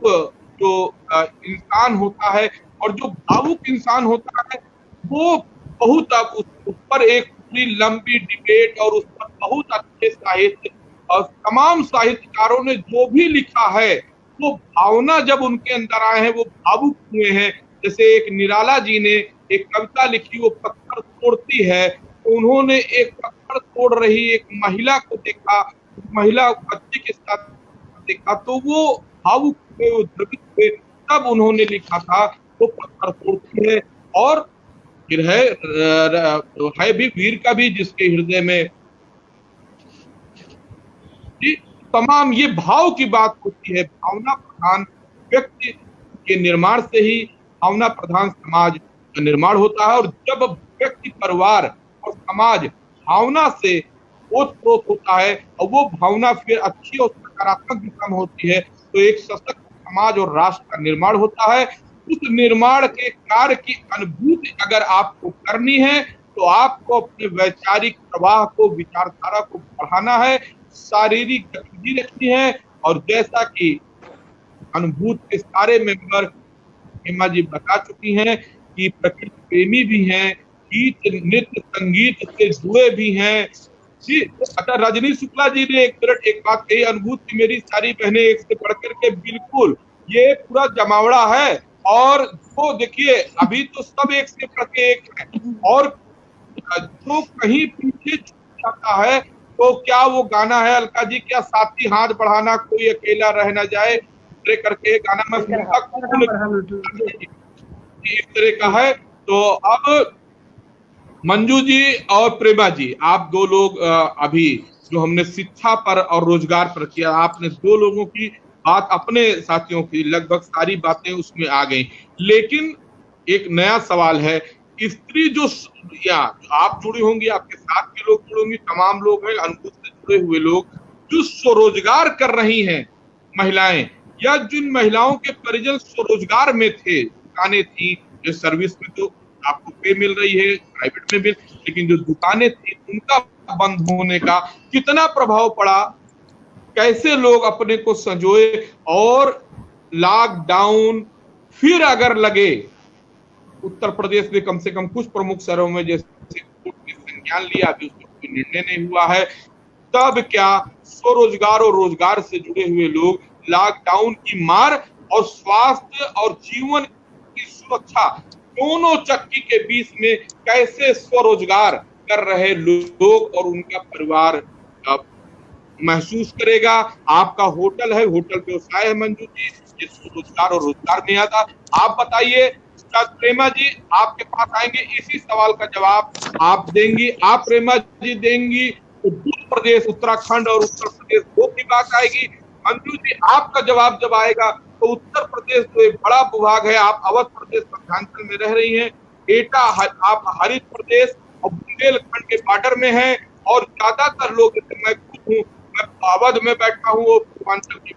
जो इंसान होता है, और जो भावुक इंसान होता है वो बहुत अब उस पर एक पूरी लंबी डिबेट और उस पर बहुत अच्छे साहित्य और तमाम साहित्यकारों ने जो भी लिखा है वो भावना जब उनके अंदर आए हैं वो भावुक हुए हैं। जैसे एक निराला जी ने एक कविता लिखी, वो पत्थर तोड़ती है, तो उन्होंने एक पत्थर तोड़ रही एक महिला को देखा, महिला बच्चे के साथ देखा, तो वो भावुक हुए, वो द्रवित हुए, तब उन्होंने लिखा था वो पत्थर तोड़ती है। और फिर है भी वीर का भी जिसके हृदय में तमाम ये भाव की बात होती है। भावना प्रधान व्यक्ति के निर्माण से ही भावना प्रधान समाज का निर्माण होता है, और जब व्यक्ति, परिवार और समाज भावना से ओतप्रोत होता है और वो भावना फिर अच्छी और सकारात्मक दिशा में होती है, तो एक सशक्त समाज और राष्ट्र का निर्माण होता है। उस निर्माण के कार्य की अनुभूति अगर आपको करनी है तो आपको अपने वैचारिक प्रवाह को, विचारधारा को बढ़ाना है, शारीरिक गतिविधि रखनी है। और जैसा कि अनुभूत के सारे मेंबर हेमा जी बता चुकी हैं कि प्रकृति प्रेमी भी हैं, गीत नृत्य संगीत से जुड़े भी हैं जी। अच्छा, रजनी शुक्ला जी ने एक बात कही, अनुभूति मेरी सारी बहनें एक से बढ़ करके, बिल्कुल ये पूरा जमावड़ा है। और वो देखिए अभी तो सब एक से बढ़ के एक है, और जो कहीं पीछे छूट जाता है तो क्या वो गाना है अलका जी, क्या साथी हाथ बढ़ाना कोई अकेला रह न जाए, करके गाना मैं इस तरह का है। तो अब मंजू जी और प्रेमा जी, आप दो लोग अभी जो हमने शिक्षा पर और रोजगार पर किया, आपने दो लोगों की बात, अपने साथियों की लगभग सारी बातें उसमें आ गई, लेकिन एक नया सवाल है, स्त्री जो या आप जुड़ी होंगी, आपके साथ के लोग जुड़े होंगे, तमाम लोग हैं अनुभूत से जुड़े हुए लोग, जो स्वरोजगार कर रही हैं महिलाएं, या जिन महिलाओं के परिजन स्वरोजगार में थे, दुकानें थी, जो सर्विस में तो आपको पे मिल रही है, प्राइवेट में भी, लेकिन जो दुकानें थी उनका बंद होने का कितना प्रभाव पड़ा, कैसे लोग अपने को संजोए, और लॉकडाउन फिर अगर लगे, उत्तर प्रदेश में कम से कम कुछ प्रमुख शहरों में जैसे संज्ञान लिया, अभी उसमें कोई निर्णय नहीं हुआ है, तब क्या स्वरोजगार और रोजगार से जुड़े हुए लोग लॉकडाउन की मार और स्वास्थ्य और जीवन की सुरक्षा दोनों चक्की के बीच में कैसे स्वरोजगार कर रहे लोग और उनका परिवार महसूस करेगा। आपका होटल है, होटल व्यवसाय है मंजू जी, ये स्वरोजगार और रोजगार नहीं आता। आप बताइए, प्रेमा जी आपके पास आएंगे, इसी सवाल का जवाब आप देंगी, आप प्रेमा जी देंगी तो उत्तर प्रदेश, उत्तराखंड और उत्तर प्रदेश दो की बात आएगी। मंजू जी आपका जवाब जब आएगा तो उत्तर प्रदेश तो एक बड़ा विभाग है, आप अवध प्रदेश मध्यांचल में रह रही हैं, एटा आप हरित प्रदेश और बुंदेलखंड के बॉर्डर में हैं, और ज्यादातर लोग, मैं खुद हूँ, मैं अवध में बैठा हूँ और पूर्वांचल के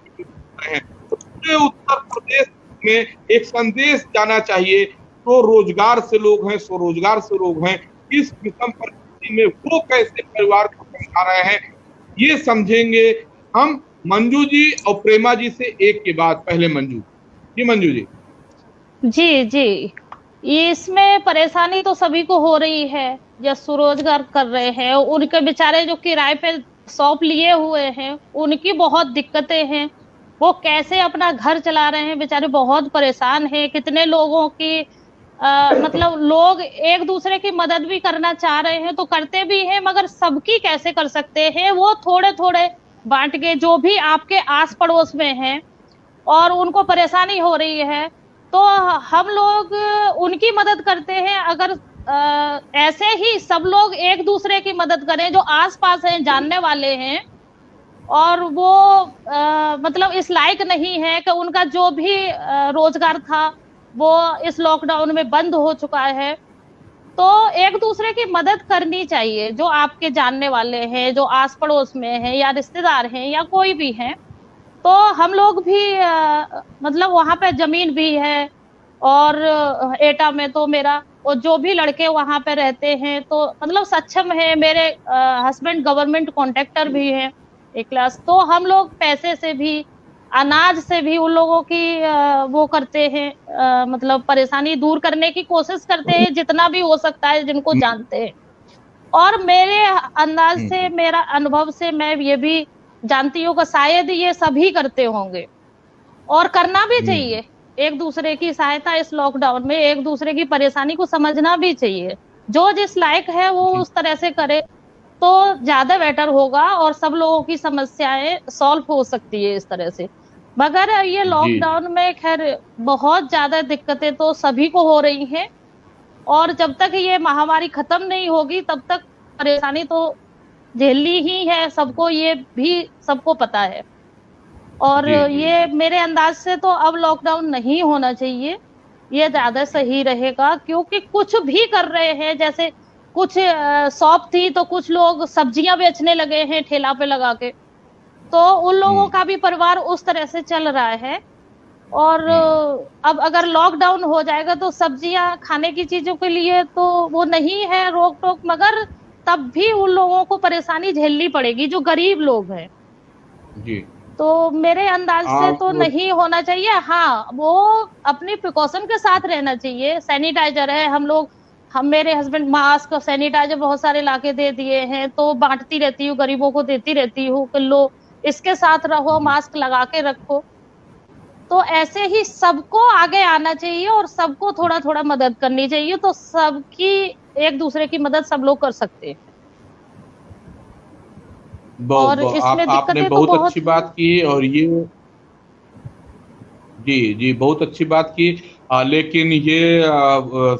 हैं, तो पूरे उत्तर प्रदेश में एक संदेश जाना चाहिए, तो रोजगार से लोग हैं, स्वरोजगार से लोग हैं, इस विषम परिस्थिति में वो कैसे परिवार को संभाल रहे हैं, ये समझेंगे हम। मंजू जी और प्रेमा जी से एक के बाद पहले मंजू जी। मंजू जी जी, इसमें परेशानी तो सभी को हो रही है, जो स्वरोजगार कर रहे हैं उनके बेचारे जो किराए पे शॉप लिए हुए हैं उनकी बहुत दिक्कतें हैं, वो कैसे अपना घर चला रहे हैं, बेचारे बहुत परेशान हैं। कितने लोगों की मतलब लोग एक दूसरे की मदद भी करना चाह रहे हैं तो करते भी हैं, मगर सबकी कैसे कर सकते हैं, वो थोड़े थोड़े बांट के, जो भी आपके आस पड़ोस में हैं और उनको परेशानी हो रही है तो हम लोग उनकी मदद करते हैं। अगर ऐसे ही सब लोग एक दूसरे की मदद करें जो आस पास हैं, जानने वाले हैं, और वो मतलब इस लायक नहीं है कि उनका जो भी रोजगार था वो इस लॉकडाउन में बंद हो चुका है, तो एक दूसरे की मदद करनी चाहिए। जो आपके जानने वाले हैं, जो आस पड़ोस में हैं या रिश्तेदार हैं या कोई भी हैं, तो हम लोग भी मतलब वहां पे जमीन भी है, और एटा में तो मेरा और जो भी लड़के वहां पे रहते हैं तो मतलब सक्षम है। मेरे हस्बैंड गवर्नमेंट कॉन्ट्रैक्टर भी हैं एक क्लास, तो हम लोग पैसे से भी अनाज से भी उन लोगों की वो करते हैं, मतलब परेशानी दूर करने की कोशिश करते हैं जितना भी हो सकता है जिनको जानते हैं। और मेरे अंदाज से, मेरा अनुभव से मैं ये भी जानती हूँ कि शायद ये सभी करते होंगे और करना भी चाहिए। एक दूसरे की सहायता इस लॉकडाउन में, एक दूसरे की परेशानी को समझना भी चाहिए। जो जिस लायक है वो उस तरह से करे तो ज्यादा बेटर होगा और सब लोगों की समस्याएं सॉल्व हो सकती है इस तरह से। मगर ये लॉकडाउन में खैर बहुत ज्यादा दिक्कतें तो सभी को हो रही हैं और जब तक ये महामारी खत्म नहीं होगी तब तक परेशानी तो झेलनी ही है सबको, ये भी सबको पता है। और ये मेरे अंदाज से तो अब लॉकडाउन नहीं होना चाहिए, ये ज्यादा सही रहेगा। क्योंकि कुछ भी कर रहे हैं, जैसे कुछ शॉप थी तो कुछ लोग सब्जियां बेचने लगे हैं ठेला पे लगा के, तो उन लोगों का भी परिवार उस तरह से चल रहा है। और अब अगर लॉकडाउन हो जाएगा तो सब्जियां खाने की चीजों के लिए तो वो नहीं है रोक टोक, मगर तब भी उन लोगों को परेशानी झेलनी पड़ेगी जो गरीब लोग हैं जी। तो मेरे अंदाज से तो नहीं होना चाहिए। हाँ, वो अपनी प्रिकॉशन के साथ रहना चाहिए। सैनिटाइजर है, हम मेरे हस्बैंड मास्क और सैनिटाइजर बहुत सारे लाके दे दिए हैं, तो बांटती रहती हूँ, गरीबों को देती रहती हूँ कि लो इसके साथ रहो, मास्क लगा के रखो। तो ऐसे ही सबको आगे आना चाहिए और सबको थोड़ा थोड़ा मदद करनी चाहिए, तो सबकी एक दूसरे की मदद सब लोग कर सकते हैं। और इसमें आपने बहुत अच्छी बात की और ये जी बहुत अच्छी बात की। लेकिन ये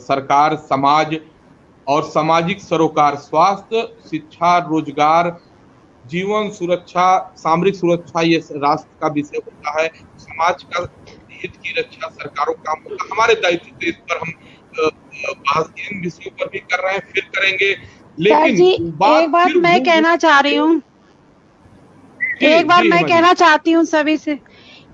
सरकार, समाज और सामाजिक सरोकार, स्वास्थ्य, शिक्षा, रोजगार, जीवन सुरक्षा, सामरिक सुरक्षा ये राष्ट्र का विषय होता है। समाज का हित की रक्षा सरकारों का काम होता है। हमारे दायित्व पे इस पर हम इन विषयों पर भी कर रहे हैं, फिर करेंगे। लेकिन एक बात मैं कहना चाह रही हूँ, कहना चाहती हूँ सभी से,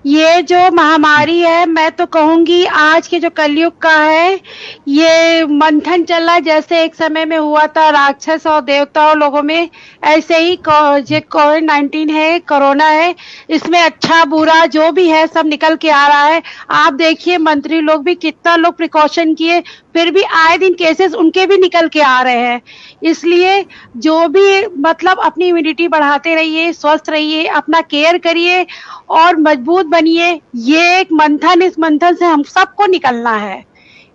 ये जो महामारी है मैं तो कहूंगी आज के जो कलयुग का है, ये मंथन चल रहा है। जैसे एक समय में हुआ था राक्षस और देवताओं लोगों में, ऐसे ही जो कोविड-19 है, कोरोना है, इसमें अच्छा बुरा जो भी है सब निकल के आ रहा है। आप देखिए मंत्री लोग भी कितना लोग प्रिकॉशन किए, फिर भी आए दिन केसेस उनके भी निकल के आ रहे हैं। इसलिए जो भी मतलब अपनी इम्यूनिटी बढ़ाते रहिए, स्वस्थ रहिए, अपना केयर करिए और मजबूत बनिए। ये एक मंथन, इस मंथन से हम सबको निकलना है,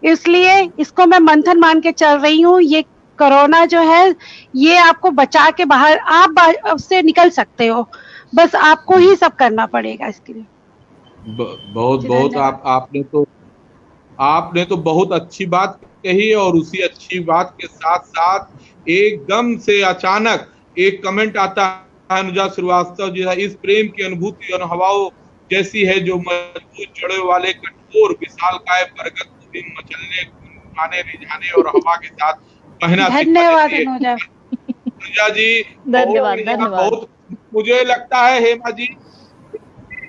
इसलिए इसको मैं मंथन मान के चल रही हूँ। ये कोरोना जो है ये आपको बचा के बाहर आप से निकल सकते हो, बस आपको ही सब करना पड़ेगा इसके लिए। बहुत आपने तो बहुत अच्छी बात कही और उसी अच्छी बात के साथ साथ एकदम से अचानक एक कमेंट आता है अनुजा श्रीवास्तव जी, इस प्रेम की अनुभूति और हवाओं जैसी है जो मजबूत जड़ों वाले कठोर विशालकाय बरगद को भी मचलने, गुनगुनाने, रिझाने और हवा के साथ बहना। धन्यवाद अनुजा जी, धन्यवाद। बहुत मुझे लगता है हेमा जी,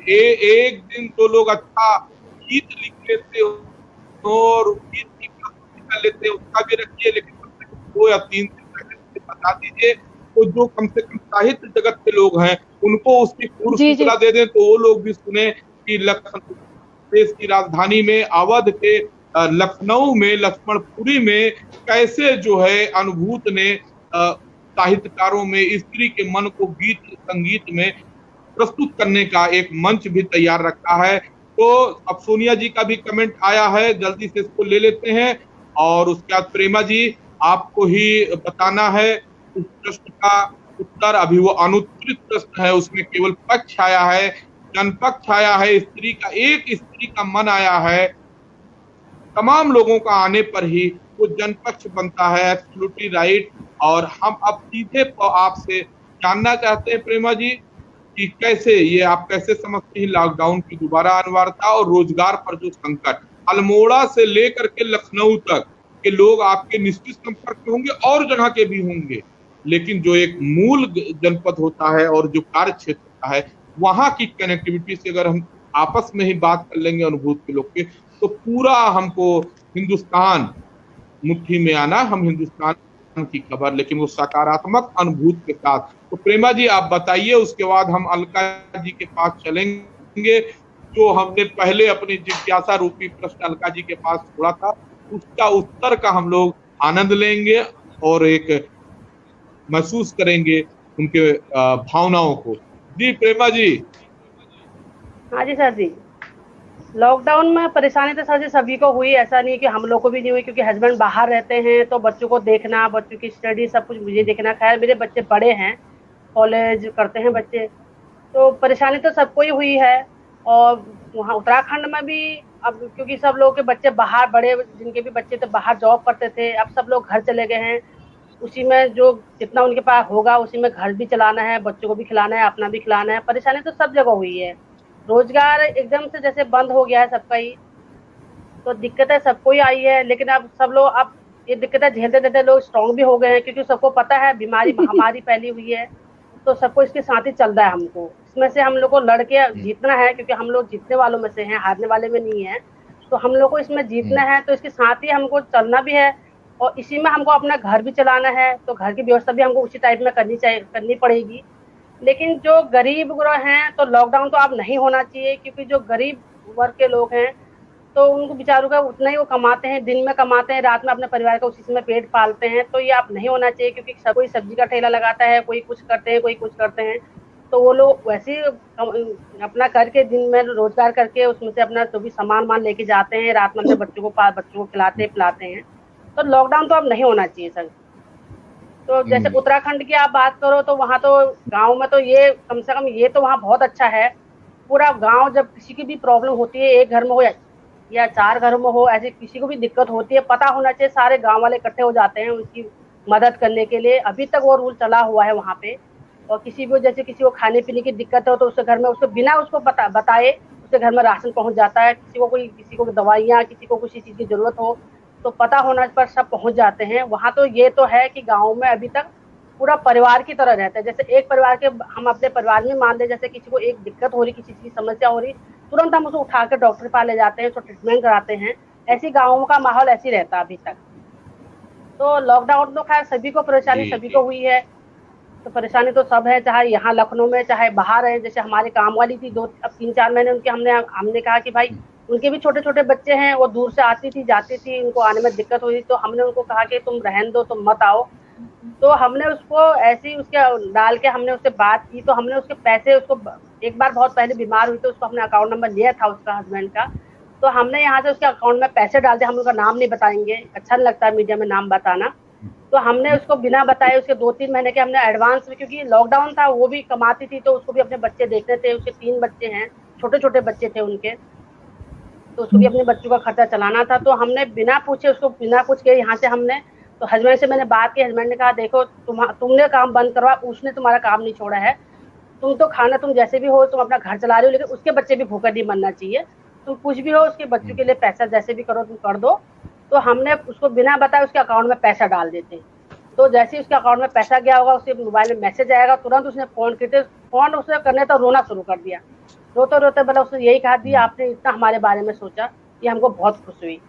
एक दिन तो लोग अच्छा गीत लिख लेते हो और गीत की प्रस्तुति कर लेते हैं, उसका भी रखिए, लेकिन 2 या 3 दिन बता दीजिए तो जो कम से कम साहित्य जगत के लोग हैं उनको उसकी पूर्व सूचना दे दें तो वो लोग भी सुने कि देश की राजधानी में, अवध के लखनऊ में, लक्ष्मणपुरी में कैसे जो है अनुभूत ने साहित्यकारों में स्त्री के मन को गीत संगीत में प्रस्तुत करने का एक मंच भी तैयार रखा है। तो अब सोनिया जी का भी कमेंट आया है, जल्दी से इसको ले लेते हैं और उसके बाद प्रेमा जी आपको ही बताना है उस प्रश्न का उत्तर। अभी वो अनुत्तरित प्रश्न है, उसमें केवल पक्ष आया है, जनपक्ष आया है, स्त्री का, एक स्त्री का मन आया है। तमाम लोगों का आने पर ही वो जनपक्ष बनता है, एब्सोल्युटली राइट। और हम अब सीधे आपसे जानना चाहते हैं प्रेमा जी कि कैसे ये आप कैसे समझते हैं लॉकडाउन की दोबारा अनिवार्यता और रोजगार पर जो संकट, अल्मोड़ा से लेकर के लखनऊ तक के लोग आपके निश्चित संपर्क में होंगे और जगह के भी होंगे, लेकिन जो एक मूल जनपद होता है और जो कार्य क्षेत्र होता है वहां की कनेक्टिविटी से अगर हम आपस में ही बात कर लेंगे अनुभूत के लोग के, तो पूरा हमको हिंदुस्तान मुट्ठी में आना, हम हिंदुस्तान की खबर, लेकिन वो सकारात्मक अनुभूति के साथ। तो प्रेमा जी आप बताइए, उसके बाद हम अलका जी के पास चलेंगे। जो हमने पहले अपनी जिज्ञासा रूपी प्रश्न अलका जी के पास छोड़ा था, उसका उत्तर का हम लोग आनंद लेंगे और एक महसूस करेंगे उनके भावनाओं को। जी प्रेमा जी। हाँ जी सर जी, लॉकडाउन में परेशानी तो सर जी सभी को हुई, ऐसा नहीं कि हम लोग को भी नहीं हुई, क्योंकि हस्बैंड बाहर रहते हैं तो बच्चों को देखना, बच्चों की स्टडी सब कुछ मुझे देखना। खैर मेरे बच्चे बड़े हैं, कॉलेज करते हैं बच्चे, तो परेशानी तो सबको ही हुई है। और वहाँ उत्तराखंड में भी अब क्योंकि सब लोग के बच्चे बाहर, बड़े जिनके भी बच्चे थे बाहर जॉब करते थे, अब सब लोग घर चले गए हैं। उसी में जो जितना उनके पास होगा उसी में घर भी चलाना है, बच्चों को भी खिलाना है, अपना भी खिलाना है। परेशानी तो सब जगह हुई है। रोजगार एकदम से जैसे बंद हो गया है सबका ही, तो दिक्कतें सबको ही आई है। लेकिन अब सब लोग अब ये दिक्कतें झेलते झेलते लोग स्ट्रांग भी हो गए हैं, क्योंकि सबको पता है बीमारी महामारी फैली हुई है, तो सबको इसके साथ ही चल रहा है। हमको इसमें से हम लोग को लड़के जीतना है, क्योंकि हम लोग जीतने वालों में से हैं, हारने वाले में नहीं है। तो हम लोग को इसमें जीतना है, तो इसके साथ ही हमको चलना भी है, और इसी में हमको अपना घर भी चलाना है। तो घर की व्यवस्था भी हमको उसी टाइप में करनी पड़ेगी। लेकिन जो गरीब वर्ग हैं तो लॉकडाउन तो अब नहीं होना चाहिए, क्योंकि जो गरीब वर्ग के लोग हैं तो उनको बेचारों का उतना ही वो कमाते हैं, दिन में कमाते हैं, रात में अपने परिवार का उसी में पेट पालते हैं। तो ये अब नहीं होना चाहिए, क्योंकि कोई सब्जी का ठेला लगाता है, कोई कुछ करते हैं, कोई कुछ करते हैं, तो वो लोग वैसे ही अपना करके दिन में रोजगार करके उसमें से अपना जो भी सामान लेके जाते हैं, रात में अपने बच्चों को खिलाते पिलाते हैं। तो लॉकडाउन तो अब नहीं होना चाहिए सर। तो जैसे उत्तराखंड की आप बात करो तो वहाँ तो गांव में तो ये कम से कम ये तो वहाँ बहुत अच्छा है। पूरा गांव जब किसी की भी प्रॉब्लम होती है, एक घर में हो या 4 घरों में हो, ऐसे किसी को भी दिक्कत होती है, पता होना चाहिए, सारे गांव वाले इकट्ठे हो जाते हैं उसकी मदद करने के लिए। अभी तक वो रूल चला हुआ है वहाँ पे। और किसी को जैसे किसी को खाने पीने की दिक्कत हो तो उसके घर में उसको बिना उसको बताए उसके घर में राशन पहुँच जाता है। किसी को दवाइयाँ, किसी को किसी चीज़ की जरूरत हो तो पता होने पर सब पहुंच जाते हैं वहाँ। तो ये तो है कि गांव में अभी तक पूरा परिवार की तरह रहता है। जैसे एक परिवार के हम अपने परिवार में मान ले, जैसे किसी को एक दिक्कत हो रही, किसी चीज की समस्या हो रही, तुरंत हम उसको उठा कर डॉक्टर के पास ले जाते हैं, उसको ट्रीटमेंट कराते हैं। ऐसी गाँवों का माहौल ऐसी रहता है अभी तक। तो लॉकडाउन तो खैर सभी को परेशानी सभी को हुई है, तो परेशानी तो सब है, चाहे यहाँ लखनऊ में चाहे बाहर है। जैसे हमारे काम वाली थी, 3-4 महीने उनके हमने कहा कि भाई उनके भी छोटे छोटे बच्चे हैं, वो दूर से आती थी जाती थी, उनको आने में दिक्कत हुई, तो हमने उनको कहा कि तुम रहने दो, तुम मत आओ। तो हमने उसको ऐसे ही उसके डाल के हमने उससे बात की, तो हमने उसके पैसे, उसको एक बार बहुत पहले बीमार हुई तो उसको अपने अकाउंट नंबर लिया था उसका हस्बैंड का, तो हमने यहाँ से उसके अकाउंट में पैसे डाल दिए। हम उनका नाम नहीं बताएंगे, अच्छा नहीं लगता है मीडिया में नाम बताना। तो हमने उसको बिना बताए उसके 2-3 महीने के हमने एडवांस में, क्योंकि लॉकडाउन था, वो भी कमाती थी तो उसको भी अपने बच्चे देखने थे, उसके 3 बच्चे हैं, छोटे छोटे बच्चे थे उनके, तो उसको भी अपने बच्चों का खर्चा चलाना था। तो हमने बिना पूछे उसको, बिना कुछ के यहाँ से हमने, तो हस्बैंड से मैंने बात की, हस्बैंड ने कहा देखो तुमने काम बंद करवा, उसने तुम्हारा काम नहीं छोड़ा है, तुम तो खाना तुम जैसे भी हो तुम अपना घर चला रहे हो, लेकिन उसके बच्चे भी भूखा नहीं मरना चाहिए, तुम कुछ भी हो उसके बच्चों के लिए पैसा जैसे भी करो तुम कर दो। तो हमने उसको बिना बताए उसके अकाउंट में पैसा डाल देते। तो जैसे ही उसके अकाउंट में पैसा गया होगा, उसके मोबाइल में मैसेज आएगा, तुरंत उसने फोन उसने करने तो रोना शुरू कर दिया। रोते रोते मतलब उसने यही कहा दी आपने इतना हमारे बारे में सोचा, ये हमको बहुत खुश हुई।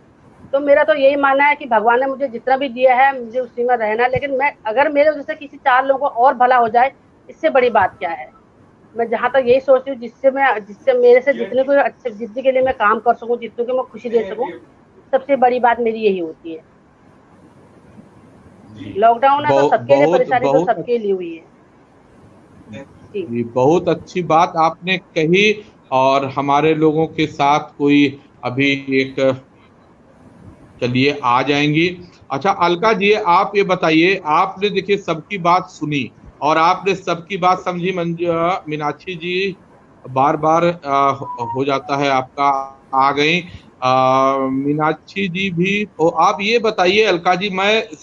तो मेरा तो यही मानना है कि भगवान ने मुझे जितना भी दिया है मुझे उसी में रहना, लेकिन मैं अगर मेरे वजह से किसी 4 लोगों को और भला हो जाए, इससे बड़ी बात क्या है। मैं जहाँ तक यही सोचती हूँ जिससे मेरे से जितने को अच्छे जितने के लिए मैं काम कर सकूँ, जितने को मैं खुशी दे सकूँ, सबसे बड़ी बात मेरी यही होती है। लॉकडाउन है तो सबके लिए परेशानी तो सबके लिए हुई है। जी बहुत अच्छी बात आपने कही। और हमारे लोगों के साथ कोई अभी एक चलिए आ जाएंगी। अच्छा अलका जी आप ये बताइए, आपने देखिए सबकी बात सुनी और आपने सबकी बात समझी। मीनाक्षी जी बार बार हो जाता है आपका आ गई, मीनाक्षी जी भी। तो आप ये बताइए अलका जी,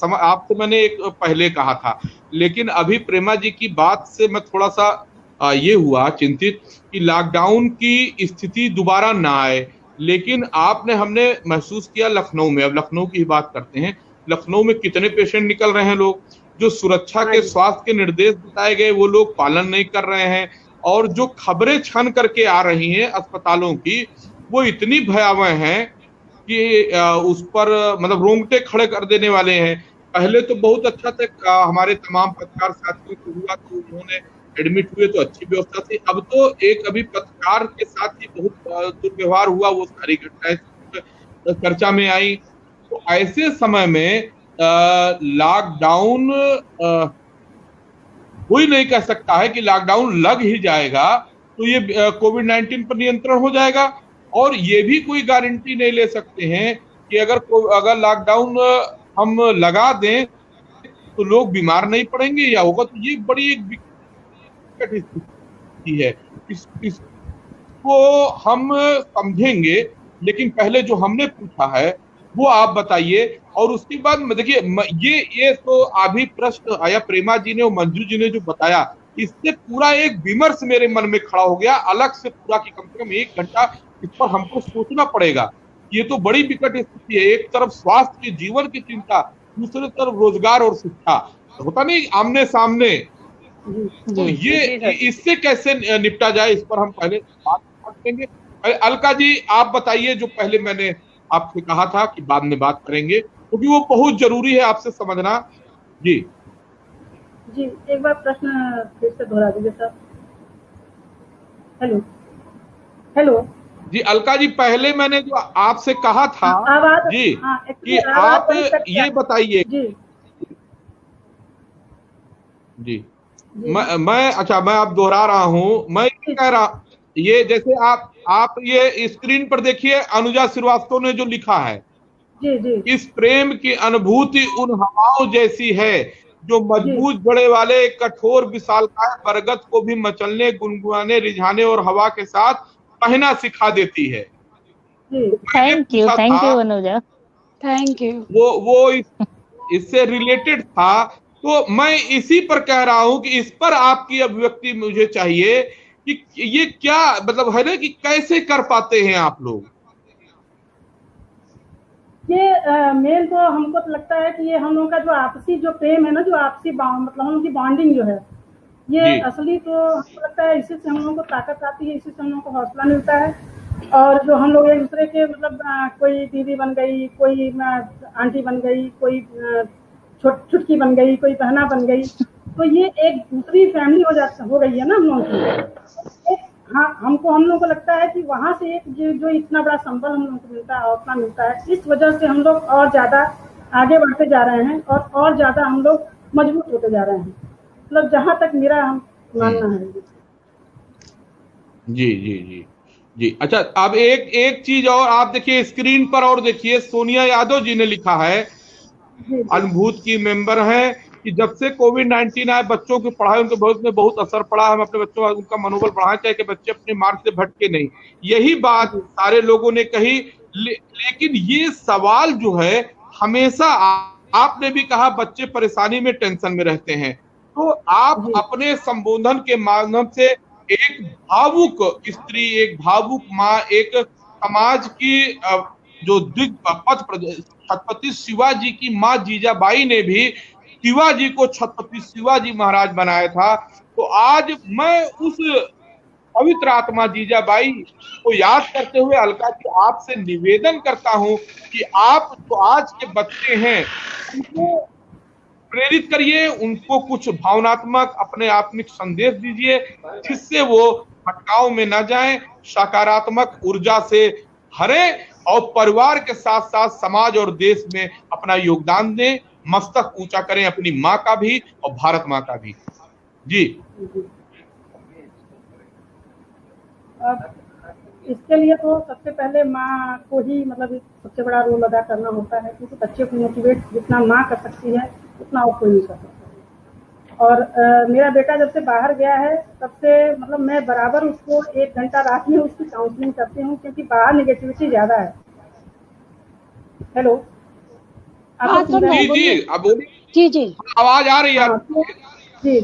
आपसे मैंने एक पहले कहा था, लेकिन अभी प्रेमा जी की बात से मैं थोड़ा सा ये हुआ चिंतित कि लॉकडाउन की स्थिति दोबारा ना आए। लेकिन हमने महसूस किया लखनऊ में, अब लखनऊ की ही बात करते हैं, लखनऊ में कितने पेशेंट निकल रहे हैं, लोग जो सुरक्षा के स्वास्थ्य के निर्देश बताए गए वो लोग पालन नहीं कर रहे हैं, और जो खबरें छन करके आ रही हैं अस्पतालों की वो इतनी भयावह हैं कि उस पर मतलब रोंगटे खड़े कर देने वाले हैं। पहले तो बहुत अच्छा था, हमारे तमाम पत्रकार साथियों को हुआ तो उन्होंने एडमिट हुए तो अच्छी व्यवस्था थी। अब तो एक अभी पत्रकार के साथ ही बहुत दुर्व्यवहार हुआ, वो सारी घटनाएं चर्चा में आई। तो ऐसे समय में लॉकडाउन कोई नहीं कह सकता है कि लॉकडाउन लग ही जाएगा तो ये कोविड-19 पर नियंत्रण हो जाएगा, और ये भी कोई गारंटी नहीं ले सकते हैं कि अगर लॉकडाउन हम लगा दें तो लोग बीमार नहीं पड़ेंगे या होगा। तो ये बड़ी एक विकट स्थिति है, इसको हम समझेंगे। लेकिन पहले जो हमने पूछा है वो आप बताइए, और उसके बाद देखिए ये तो अभी प्रश्न आया प्रेमा जी ने और मंजू जी ने जो बताया, इससे पूरा एक विमर्श मेरे मन में खड़ा हो गया अलग से पूरा, की कम से कम 1 घंटा इस पर हमको सोचना पड़ेगा। ये तो बड़ी विकट स्थिति है, एक तरफ स्वास्थ्य की जीवन की चिंता, दूसरी तरफ रोजगार और शिक्षा, होता नहीं आमने सामने। तो ये इससे कैसे निपटा जाए, इस पर हम पहले बात करेंगे। अलका जी आप बताइए, जो पहले मैंने आपसे कहा था कि बाद में बात करेंगे, क्योंकि वो बहुत जरूरी है आपसे समझना। जी जी, एक बार प्रश्न फिर से दोहरा दीजिए सर। हेलो हेलो जी अलका जी, पहले मैंने जो आपसे कहा था आवाज जी कि आप ये बताइए जी जी मैं अच्छा मैं आप दोहरा रहा हूँ, मैं ये कह रहा, ये जैसे आप ये स्क्रीन पर देखिए, अनुजा श्रीवास्तव ने जो लिखा है, जी जी, इस प्रेम की अनुभूति उन हवाओं जैसी है जो मजबूत जड़े वाले कठोर विशालकाय बरगद को भी मचलने, गुनगुनाने, रिझाने और हवा के साथ बहना सिखा देती है। Thank you Anuja, thank you. वो इससे रिलेटेड था, तो मैं इसी पर कह रहा हूं कि इस पर आपकी अभिव्यक्ति मुझे चाहिए कि ये क्या मतलब है ना, कि कैसे कर पाते हैं आप लोग ये मेन तो हमको तो लगता है कि ये हम लोगों का जो आपसी जो प्रेम है ना, जो आपसी मतलब हम लोगों की बॉन्डिंग जो है, ये असली तो हमको लगता है इसी से हम लोगों को ताकत आती है, इसी से हम लोगों को हौसला मिलता है। और जो हम लोग एक दूसरे के मतलब कोई दीदी बन गई, कोई आंटी बन गई, कोई छुटकी बन गई, कोई बहना बन गई, तो ये एक दूसरी फैमिली हो गई है ना हम लोगों की। हाँ, हम लोगों को लगता है कि वहाँ से एक जो इतना बड़ा संबल हम लोगों को मिलता है, हौसला मिलता है, इस वजह से हम लोग और ज्यादा आगे बढ़ते जा रहे हैं और ज्यादा हम लोग मजबूत होते जा रहे हैं, मतलब जहाँ तक मेरा मानना है। जी जी जी जी अच्छा, अब एक चीज और आप देखिए स्क्रीन पर, और देखिए सोनिया यादव जी ने लिखा है, अनुभूत की मेंबर हैं, कि जब से कोविड-19 आए बच्चों की पढ़ाई, उनके भविष्य में बहुत असर पड़ा। हम अपने बच्चों का उनका मनोबल बढ़ाना चाहिए कि बच्चे अपने मार्ग से भटके नहीं। यही बात सारे लोगों ने कही, लेकिन ये सवाल जो है हमेशा आपने भी कहा, बच्चे परेशानी में, टेंशन में रहते हैं। तो आप अपने संबोधन के माध्यम से एक भावुक स्त्री, एक भावुक माँ, एक समाज की जो दिग्गज छत्रपति शिवाजी की माँ जीजाबाई ने भी शिवाजी को छत्रपति शिवाजी महाराज बनाया था। तो आज मैं उस पवित्र आत्मा जीजाबाई को याद करते हुए अलका जी आपसे निवेदन करता हूं कि आप जो आज के बच्चे हैं उनको प्रेरित करिए, उनको कुछ भावनात्मक अपने आत्मिक संदेश दीजिए, जिससे वो भटकाव में न जाएं, सकारात्मक ऊर्जा से भरे और परिवार के साथ साथ समाज और देश में अपना योगदान दें, मस्तक ऊंचा करें अपनी माँ का भी और भारत माँ का भी। जी अब इसके लिए तो सबसे पहले माँ को ही मतलब सबसे बड़ा रोल अदा करना होता है, क्योंकि बच्चे को मोटिवेट जितना माँ कर सकती है उतना और कोई नहीं कर सकता। और मेरा बेटा जब से बाहर गया है तब से मतलब मैं बराबर उसको 1 घंटा रात में उसकी काउंसलिंग करती हूँ, क्योंकि बाहर नेगेटिविटी ज्यादा है। हेलो, जी अब जी जी आवाज आ रही है? जी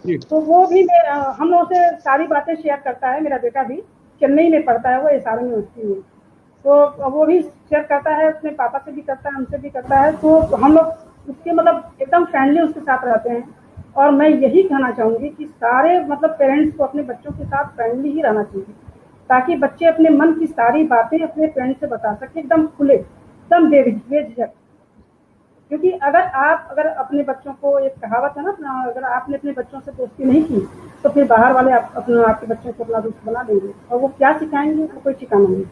जी, तो वो भी हम लोगों से सारी बातें शेयर करता है। मेरा बेटा भी चेन्नई में पढ़ता है, वो एसआर यूनिवर्सिटी में, तो वो भी शेयर करता है, अपने पापा से भी करता है, हमसे भी करता है। तो हम लोग उसके मतलब एकदम फ्रेंडली उसके साथ रहते हैं। और मैं यही कहना चाहूँगी कि सारे मतलब पेरेंट्स को अपने बच्चों के साथ फ्रेंडली ही रहना चाहिए, ताकि बच्चे अपने मन की सारी बातें अपने पेरेंट्स से बता सके, एकदम खुले, एकदम बेझिझक। क्योंकि अगर अपने बच्चों को, एक कहावत है ना, अगर आपने अपने बच्चों से दोस्ती नहीं की तो फिर बाहर वाले आपके बच्चों को अपना दोस्त बना देंगे, और वो क्या सिखाएंगे, तो कोई ठिकाना नहीं।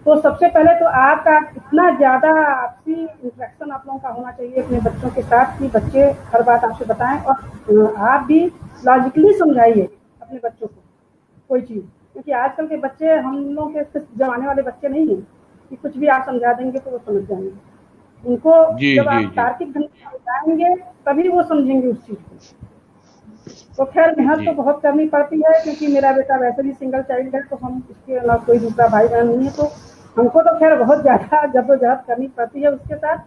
तो सबसे पहले तो आपका इतना ज़्यादा आपसी इंटरेक्शन आप लोगों का होना चाहिए अपने बच्चों के साथ कि बच्चे हर बात आपसे बताएं, और आप भी लॉजिकली समझाइए अपने बच्चों को कोई चीज़। क्योंकि आजकल के बच्चे हम लोगों के जमाने वाले बच्चे नहीं हैं कि कुछ भी आप समझा देंगे तो वो समझ जाएंगे। उनको जब आप तार्किक ढंग से समझाएंगे तभी वो समझेंगे उस चीज़ को। तो खैर मेहनत तो बहुत करनी पड़ती है, क्योंकि मेरा बेटा वैसे भी सिंगल चाइल्ड है, तो हम इसके अलावा कोई दूसरा भाई बहन नहीं है, तो हमको तो खैर बहुत ज़्यादा जद्दोजहद करनी पड़ती है उसके साथ।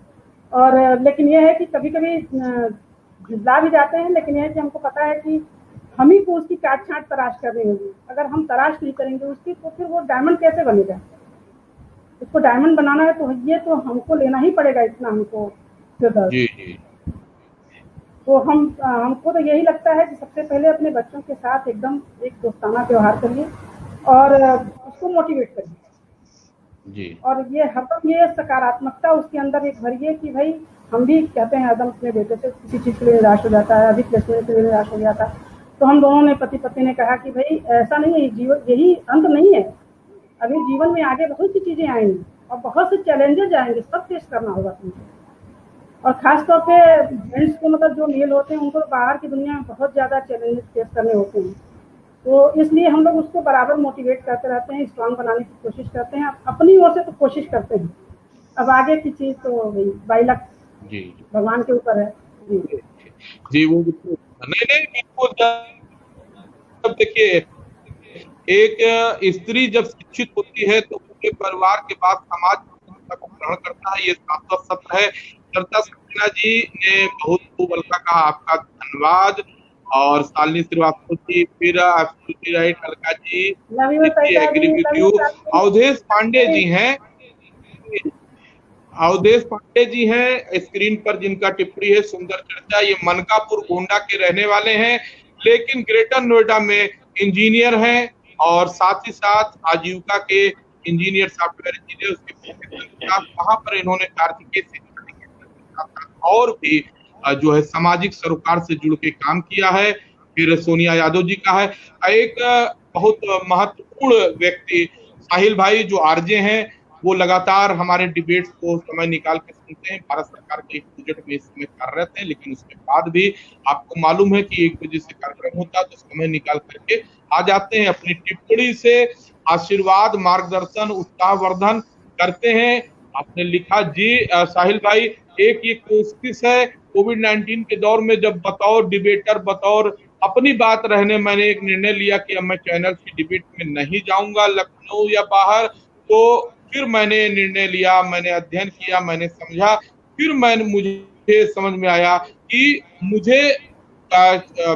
और लेकिन ये है कि कभी कभी झुंझला भी जाते हैं, लेकिन यह है कि हमको पता है कि हम ही को उसकी काट छांट तलाश करनी होगी। अगर हम तलाश नहीं करेंगे उसकी तो फिर वो डायमंड कैसे बनेगा। उसको डायमंड बनाना है तो ये तो हमको लेना ही पड़ेगा, इतना हमको सिरदर्द। तो हमको तो यही लगता है कि सबसे पहले अपने बच्चों के साथ एकदम एक दोस्ताना व्यवहार करिए और उसको मोटिवेट करिए जी। और ये हरदम ये सकारात्मकता उसके अंदर एक भरिए कि भाई हम भी कहते हैं हरदम अपने बेटे से किसी चीज़ के लिए निराश हो जाता है, अभी प्लेसमेंट के लिए निराश हो गया था, तो हम दोनों ने पति पत्नी ने कहा कि भाई ऐसा नहीं है, जीवन यही अंत नहीं है, अभी जीवन में आगे बहुत सी चीज़ें आएंगी और बहुत से चैलेंजेस आएंगे, सब फेस करना होगा तुमको। और खासतौर पे जेंट्स को, मतलब जो मेल होते हैं, उनको बाहर की दुनिया में बहुत ज़्यादा चैलेंजेस फेस करने होते हैं, तो इसलिए हम लोग उसको बराबर मोटिवेट करते रहते हैं, स्ट्रांग बनाने की कोशिश करते हैं, अपनी ओर से तो कोशिश करते हैं। अब आगे की चीज़ तो बाई लक जी भगवान के ऊपर है जी। वो नहीं बिल्कुल। जब देखिए एक स्त्री जब शिक्षित होती है तो पूरे परिवार के बाद समाज को ग्रहण करता है, ये शाश्वत सत्य है। चर्चा सक्सेना जी ने बहुत खूब अलका कहा, आपका धन्यवाद। और शालिनी श्रीवास्तव जी, फिर absolutely right Alka ji, agree with you. Awadhesh Pandey ji हैं, अवधेश पांडे जी हैं स्क्रीन पर, जिनका टिप्पणी है सुंदर चर्चा। ये मनकापुर गोंडा के रहने वाले हैं, लेकिन ग्रेटर नोएडा में इंजीनियर हैं और साथ ही साथ आजीविका के इंजीनियर, सॉफ्टवेयर इंजीनियर, उसके वहां पर इन्होंने कार्तिकेय और भी जो है सामाजिक सरोकार से जुड़ के काम किया है। फिर सोनिया यादव जी का है। एक बहुत महत्वपूर्ण व्यक्ति साहिल भाई जो आरजे हैं, वो लगातार हमारे डिबेट्स को समय निकाल के सुनते हैं। भारत सरकार के एक प्रोजेक्ट में इस समय कार्यरत है, लेकिन उसके बाद भी आपको मालूम है कि 1 बजे से कार्यक्रम होता है, तो समय निकाल करके आ जाते हैं, अपनी टिप्पणी से आशीर्वाद, मार्गदर्शन, उत्साहवर्धन करते हैं। आपने लिखा जी साहिल भाई, एक ये कोशिश है कोविड-19 के दौर में, जब बतौर डिबेटर, बतौर अपनी बात रहने, मैंने एक निर्णय लिया कि अब मैं चैनल की डिबेट में नहीं जाऊंगा लखनऊ या बाहर। तो फिर मैंने निर्णय लिया, मैंने अध्ययन किया, मैंने समझा, फिर मुझे समझ में आया कि मुझे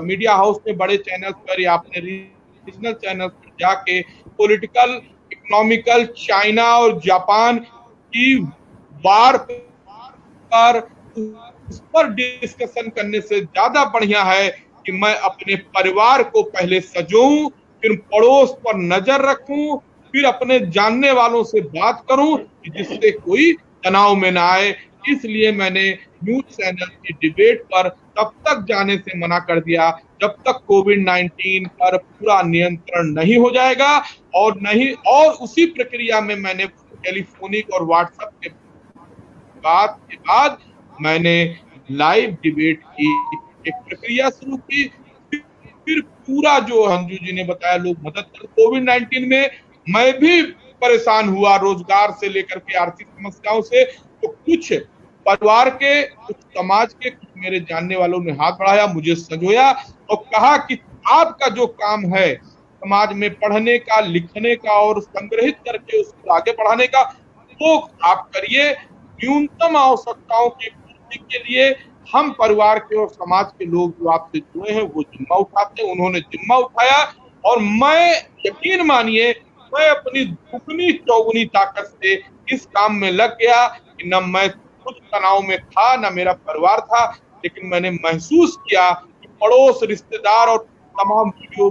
मीडिया हाउस में बड़े चैनल पर या अपने रीजनल चैनल पर जाके पॉलिटिकल, इकोनॉमिकल, चाइना और जापान की वार पर उस पर डिस्कशन करने से ज्यादा बढ़िया है कि मैं अपने परिवार को पहले सजोऊं, फिर पड़ोस पर नजर रखूं, फिर अपने जानने वालों से बात करूं जिससे कोई तनाव में ना आए। इसलिए मैंने न्यूज चैनल की डिबेट पर तब तक जाने से मना कर दिया जब तक कोविड-19 पर पूरा नियंत्रण नहीं हो जाएगा, और उसी प्रक्रिया में मैंने टेलीफोनिक और व्हाट्सएप के बाद मैंने लाइव डिबेट की एक प्रक्रिया शुरू की। फिर पूरा जो अंजू जी ने बताया, लोग मदद कर। कोविड-19 में मैं भी परेशान हुआ, रोजगार से लेकर के आर्थिक समस्याओं से। तो कुछ परिवार के, कुछ समाज के, कुछ मेरे जानने वालों ने हाथ बढ़ाया, मुझे संजोया और कहा कि आपका जो काम है समाज में पढ़ने का, लिखने का और संग्रहित करके उसको आगे बढ़ाने का, वो आप करिए। न्यूनतम आवश्यकताओं की पूर्ति के लिए हम परिवार के और समाज के लोग जो आपसे जुड़े हैं वो जिम्मा उठाते हैं। उन्होंने जिम्मा उठाया और मैं, यकीन मानिए, मैं अपनी दुगनी चौगुनी ताकत से इस काम में लग गया कि न मैं कुछ तनाव में था, न मेरा परिवार था, लेकिन मैंने महसूस किया कि पड़ोस, रिश्तेदार और तमाम वीडियो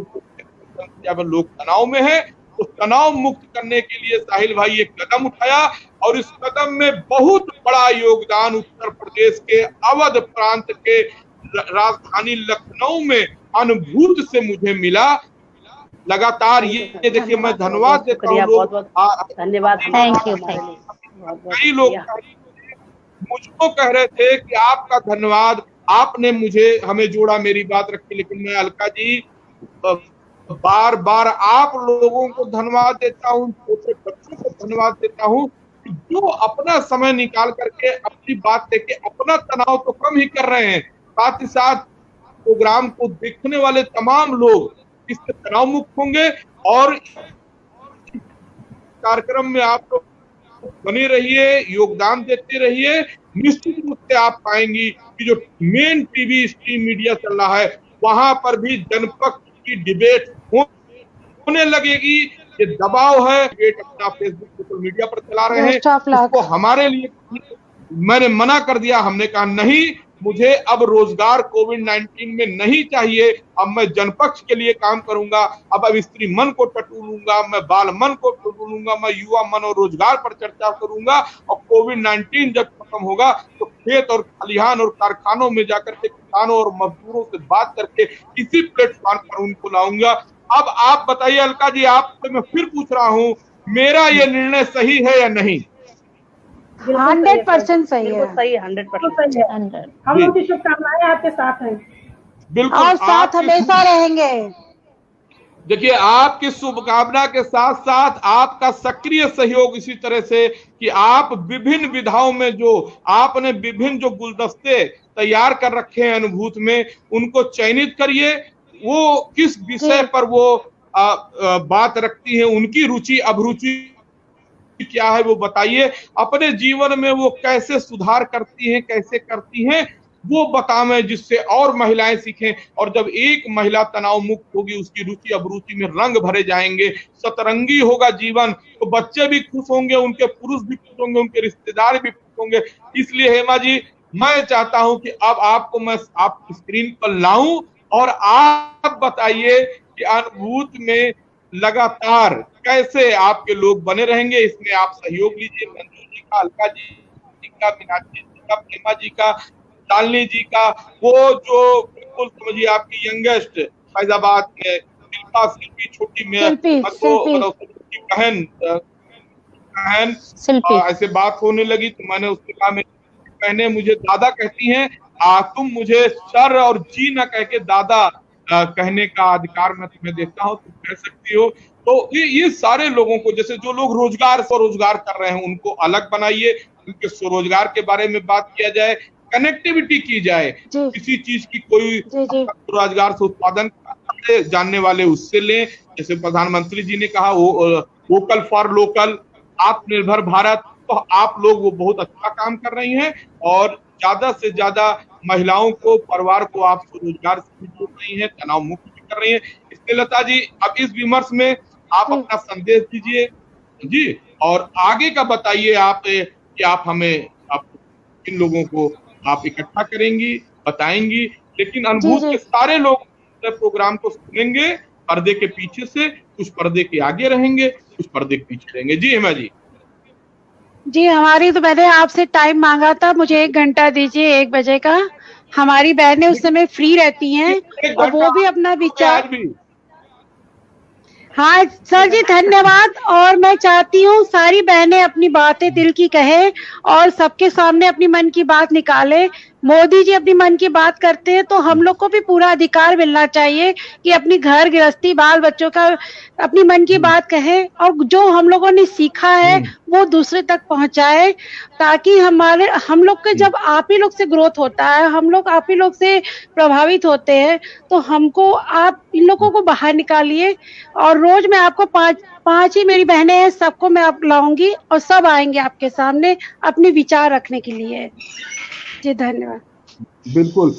संख्या में लोग तनाव में है। तो तनाव मुक्त करने के लिए साहिल भाई एक कदम उठाया और इस कदम में बहुत बड़ा योगदान उत्तर प्रदेश के अवध प्रांत के राजधानी लखनऊ में अनुभूत से मुझे मिला। लगातार ये देखिए, मैं धन्यवाद देता हूँ। धन्यवाद, थैंक यू। कई लोग मुझको कह रहे थे कि आपका धन्यवाद, आपने हमें जोड़ा, मेरी बात रखी। लेकिन मैं अलका जी बार बार आप लोगों को धन्यवाद देता हूँ, छोटे बच्चों को धन्यवाद देता हूँ जो अपना समय निकाल करके अपनी बात लेके अपना तनाव तो कम ही कर रहे हैं, साथ ही साथ प्रोग्राम को देखने वाले तमाम लोग इससे तनाव मुक्त होंगे। और कार्यक्रम में आप लोग बने रहिए, योगदान देते रहिए। निश्चित रूप से आप पाएंगी कि जो मेन टीवी स्ट्रीम मीडिया चल रहा है वहां पर भी जनपक्ष की डिबेट होने लगेगी। ये दबाव है, डिबेट अपना फेसबुक सोशल मीडिया पर चला रहे हैं, उसको हमारे लिए मैंने मना कर दिया। हमने कहा नहीं, मुझे अब रोजगार कोविड-19 में नहीं चाहिए। अब मैं जनपक्ष के लिए काम करूंगा। अब स्त्री मन को टटोलूंगा, मैं बाल मन को टटोलूंगा, मैं युवा मन और रोजगार पर चर्चा करूंगा। और कोविड-19 जब खत्म होगा तो खेत और खलिहान और कारखानों में जाकर के किसानों और मजदूरों से बात करके इसी प्लेटफॉर्म पर उनको लाऊंगा। अब आप बताइए अलका जी, आपसे मैं फिर पूछ रहा हूँ, मेरा ये निर्णय सही है या नहीं? 100% सही है, सही 100%। हम लोग की शुभकामनाएं आपके साथ हैं। बिल्कुल, और साथ हमेशा रहेंगे। देखिए, आपकी शुभकामना के साथ साथ आपका सक्रिय सहयोग इसी तरह से कि आप विभिन्न विधाओं में आपने विभिन्न जो गुलदस्ते तैयार कर रखे हैं अनुभूत में, उनको चयनित करिए। वो किस विषय पर वो बात रखती है, उनकी रुचि अभिरुचि क्या है वो बताइए। अपने जीवन में वो कैसे सुधार करती हैं, कैसे करती हैं, वो बताएं, जिससे और महिलाएं सीखें। और जब एक महिला तनाव मुक्त होगी, उसकी रुचि अभिरुचि में रंग भरे जाएंगे, सतरंगी होगा जीवन, तो बच्चे भी खुश होंगे, उनके पुरुष भी खुश होंगे, उनके रिश्तेदार भी खुश होंगे। इसलिए हेमा जी, मैं चाहता हूं कि अब आपको मैं आपकी स्क्रीन पर लाऊं और आप बताइए कि अनुभूत में लगातार कैसे आपके लोग बने रहेंगे। इसमें आप सहयोग लीजिए, मंजू जी का, अलका जी का, मीनाक्षी जी का, प्रेमा जी का, शालिनी जी का। वो जो बिल्कुल समझिए आपकी यंगेस्ट फैजाबाद में शिल्पी छोटी बहन ऐसे बात होने लगी तो मैंने उससे कहा, बहनें मुझे दादा कहती हैं, तुम मुझे सर और जी न कह के दादा कहने का अधिकार मैं तुम्हें देता हूं, तुम कह सकती हो। तो ये सारे लोगों को, जैसे जो लोग स्वरोजगार कर रहे हैं उनको अलग बनाइए, उनके स्वरोजगार के बारे में बात किया जाए, कनेक्टिविटी की जाए, किसी चीज की कोई रोजगार से उत्पादन जानने वाले उससे लें। जैसे प्रधानमंत्री जी ने कहा वोकल फॉर लोकल, आत्मनिर्भर भारत, तो आप लोग वो बहुत अच्छा काम कर रही हैं और ज्यादा से ज्यादा महिलाओं को, परिवार को आप स्वरोजगार से जोड़ रही हैं, तनाव मुक्त भी कर रही हैं। इसलिए लता जी, अब इस विमर्श में आप अपना संदेश दीजिए जी, और आगे का बताइए आप कि आप हमें इन लोगों को आप इकट्ठा करेंगी, बताएंगी। लेकिन अनुभूत के सारे लोग प्रोग्राम को सुनेंगे, पर्दे के पीछे से, कुछ पर्दे के आगे रहेंगे, कुछ पर्दे के पीछे रहेंगे। जी हेमा जी। जी, हमारी तो मैंने आपसे टाइम मांगा था, मुझे 1 घंटा दीजिए, 1 बजे का। हमारी बहनें उस समय फ्री रहती हैं और वो भी अपना विचार। हाँ सर जी, धन्यवाद। और मैं चाहती हूँ सारी बहनें अपनी बातें दिल की कहे और सबके सामने अपनी मन की बात निकाले। मोदी जी अपनी मन की बात करते हैं तो हम लोग को भी पूरा अधिकार मिलना चाहिए कि अपनी घर गृहस्थी, बाल बच्चों का अपनी मन की बात कहे और जो हम लोगों ने सीखा है वो दूसरे तक पहुंचाए, ताकि हम लोग के जब आप ही लोग से ग्रोथ होता है, हम लोग आप ही लोग से प्रभावित होते हैं, तो हमको आप इन लोगों को बाहर निकालिए। और रोज मैं आपको पांच ही मेरी बहनें हैं, सबको मैं आप लाऊंगी और सब आएंगे आपके सामने अपने विचार रखने के लिए। जी धन्यवाद। बिल्कुल,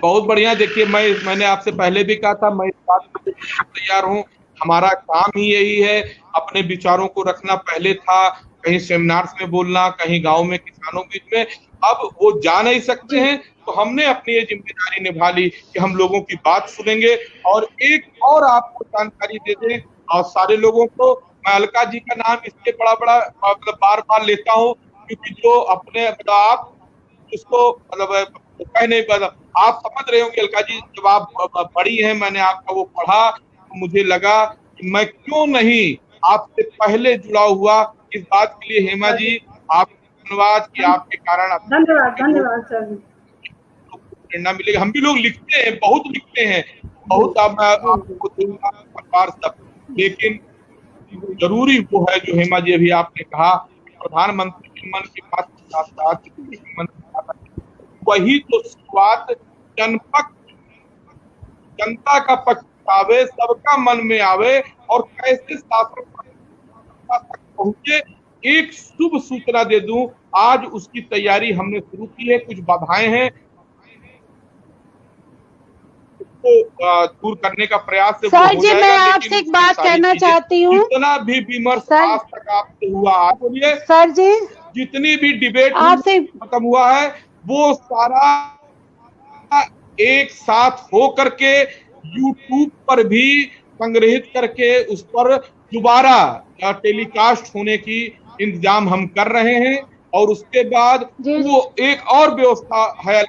बहुत बढ़िया। देखिए, मैंने आपसे पहले भी कहा था, मैं इस बात को तैयार हूँ। हमारा काम ही यही है, अपने विचारों को रखना पहले था, कहीं सेमिनार्स में बोलना, कहीं गांव में किसानों के बीच में, अब वो जा नहीं सकते हैं, तो हमने अपनी ये जिम्मेदारी निभा ली कि हम लोगों की बात सुनेंगे। और एक और आपको जानकारी दे दें और सारे लोगों को, मैं अलका जी का नाम इसलिए बड़ा मतलब बार बार लेता हूँ क्योंकि जो अपने आप उसको मतलब कह नहीं पता, आप समझ रहे होंगे अलका जी, जब आप बड़ी हैं, मैंने आपका वो पढ़ा तो मुझे लगा कि मैं क्यों नहीं आपसे पहले जुड़ा हुआ। इस बात के लिए हेमा जी आपको धन्यवाद कि आपके कारण धन्यवाद सर, प्रेरणा मिलेगी। हम भी लोग लिखते हैं, बहुत लिखते हैं, बहुत आपको दूंगा परिवार सब, लेकिन जरूरी वो है जो हेमा जी अभी आपने कहा, प्रधानमंत्री के मन की बात के साथ साथ वही तो शुरुआत जनता का पक्ष आवे, सबका मन में आवे और कैसे शासन तक पहुंचे। एक शुभ सूचना दे दूं, आज उसकी तैयारी हमने शुरू की है, कुछ बाधाएं हैं को दूर करने का प्रयास से सर जी, मैं आपसे एक बात कहना चाहती हूँ। जितना भी विमर्श आज तक आपसे हुआ, बोलिए सर जी, जितनी भी डिबेट आपसे खत्म हुआ है वो सारा एक साथ हो करके YouTube पर भी संग्रहित करके उस पर दोबारा टेलीकास्ट होने की इंतजाम हम कर रहे हैं। और उसके बाद वो एक और व्यवस्था है,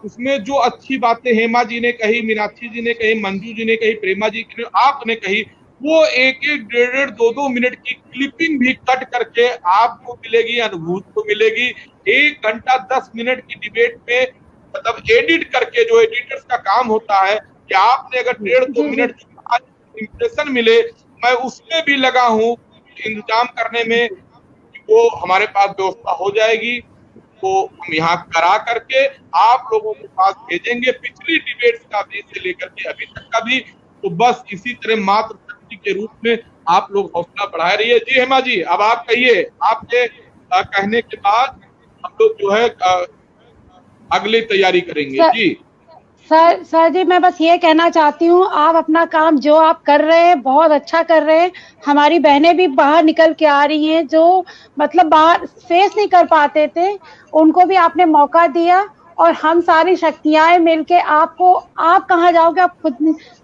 उसमें जो अच्छी बातें हेमा जी ने कही, मीनाक्षी जी ने कही, मंजू जी ने कही, प्रेमा जी ने, आपने कही, वो एक 1.5-2 मिनट की क्लिपिंग भी कट करके आपको मिलेगी, अनुभूति को मिलेगी। 1 घंटा 10 मिनट की डिबेट में मतलब एडिट करके, जो एडिटर्स का काम होता है कि आपने अगर 1.5-2 मिनट इंप्रेशन मिले, मैं उसमें भी लगा हूँ इंतजाम करने में, वो हमारे पास व्यवस्था हो जाएगी। तो हम यहाँ करा करके आप लोगों के पास भेजेंगे, पिछली डिबेट्स का भी से लेकर के अभी तक का भी। तो बस इसी तरह मात्र शक्ति के रूप में आप लोग हौसला बढ़ाए रहिए। जी हेमा जी, अब आप कहिए, आपके कहने के बाद हम लोग जो है अगली तैयारी करेंगे। जी सर जी, मैं बस ये कहना चाहती हूँ, आप अपना काम जो आप कर रहे हैं बहुत अच्छा कर रहे हैं। हमारी बहनें भी बाहर निकल के आ रही हैं, जो मतलब बाहर फेस नहीं कर पाते थे, उनको भी आपने मौका दिया। और हम सारी शक्तियां मिलके आपको, आप कहाँ जाओगे आप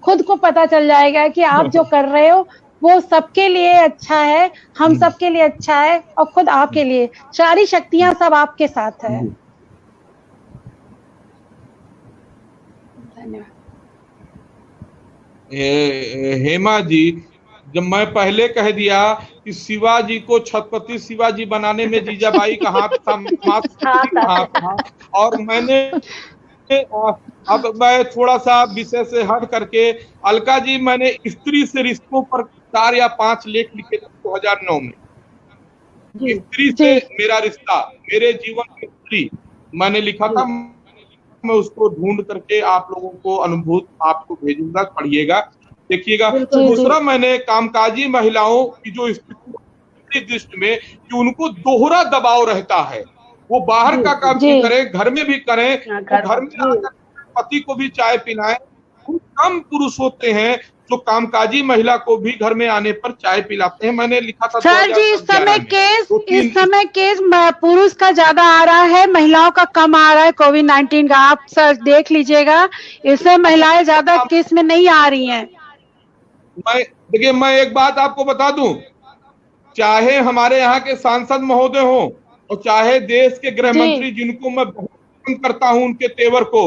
खुद को पता चल जाएगा कि आप जो कर रहे हो वो सबके लिए अच्छा है, हम सबके लिए अच्छा है और खुद आपके लिए। सारी शक्तियां सब आपके साथ है। हेमा जी, जब मैं पहले कह दिया कि शिवाजी को छत्रपति शिवाजी बनाने में जीजाबाई का हाथ था, और मैंने अब मैं थोड़ा सा विषय से हट करके, अलका जी, मैंने स्त्री से रिश्तों पर 4 या 5 लेख लिखे थे 2009 में। स्त्री से मेरा रिश्ता, मेरे जीवन की स्त्री, मैंने लिखा था। मैं उसको ढूंढ करके आप लोगों को अनुभूति आपको भेजूंगा, पढ़िएगा, देखिएगा। दूसरा, मैंने कामकाजी महिलाओं की जो स्थिति दृष्टि में कि उनको दोहरा दबाव रहता है, वो बाहर का काम भी करें, घर में भी करें, तो घर में पति को भी चाय पिलाएं। कम पुरुष होते हैं जो कामकाजी महिला को भी घर में आने पर चाय पिलाते हैं। मैंने लिखा था सर जी, इस समय केस पुरुष का ज्यादा आ रहा है, महिलाओं का कम आ रहा है कोविड-19 का। आप सर देख लीजिएगा, इसमें महिलाएं ज्यादा केस में नहीं आ रही हैं। देखिए, मैं एक बात आपको बता दूं, चाहे हमारे यहाँ के सांसद महोदय हो और चाहे देश के गृह मंत्री, जिनको मैं बहुत पसंद करता हूं उनके तेवर को,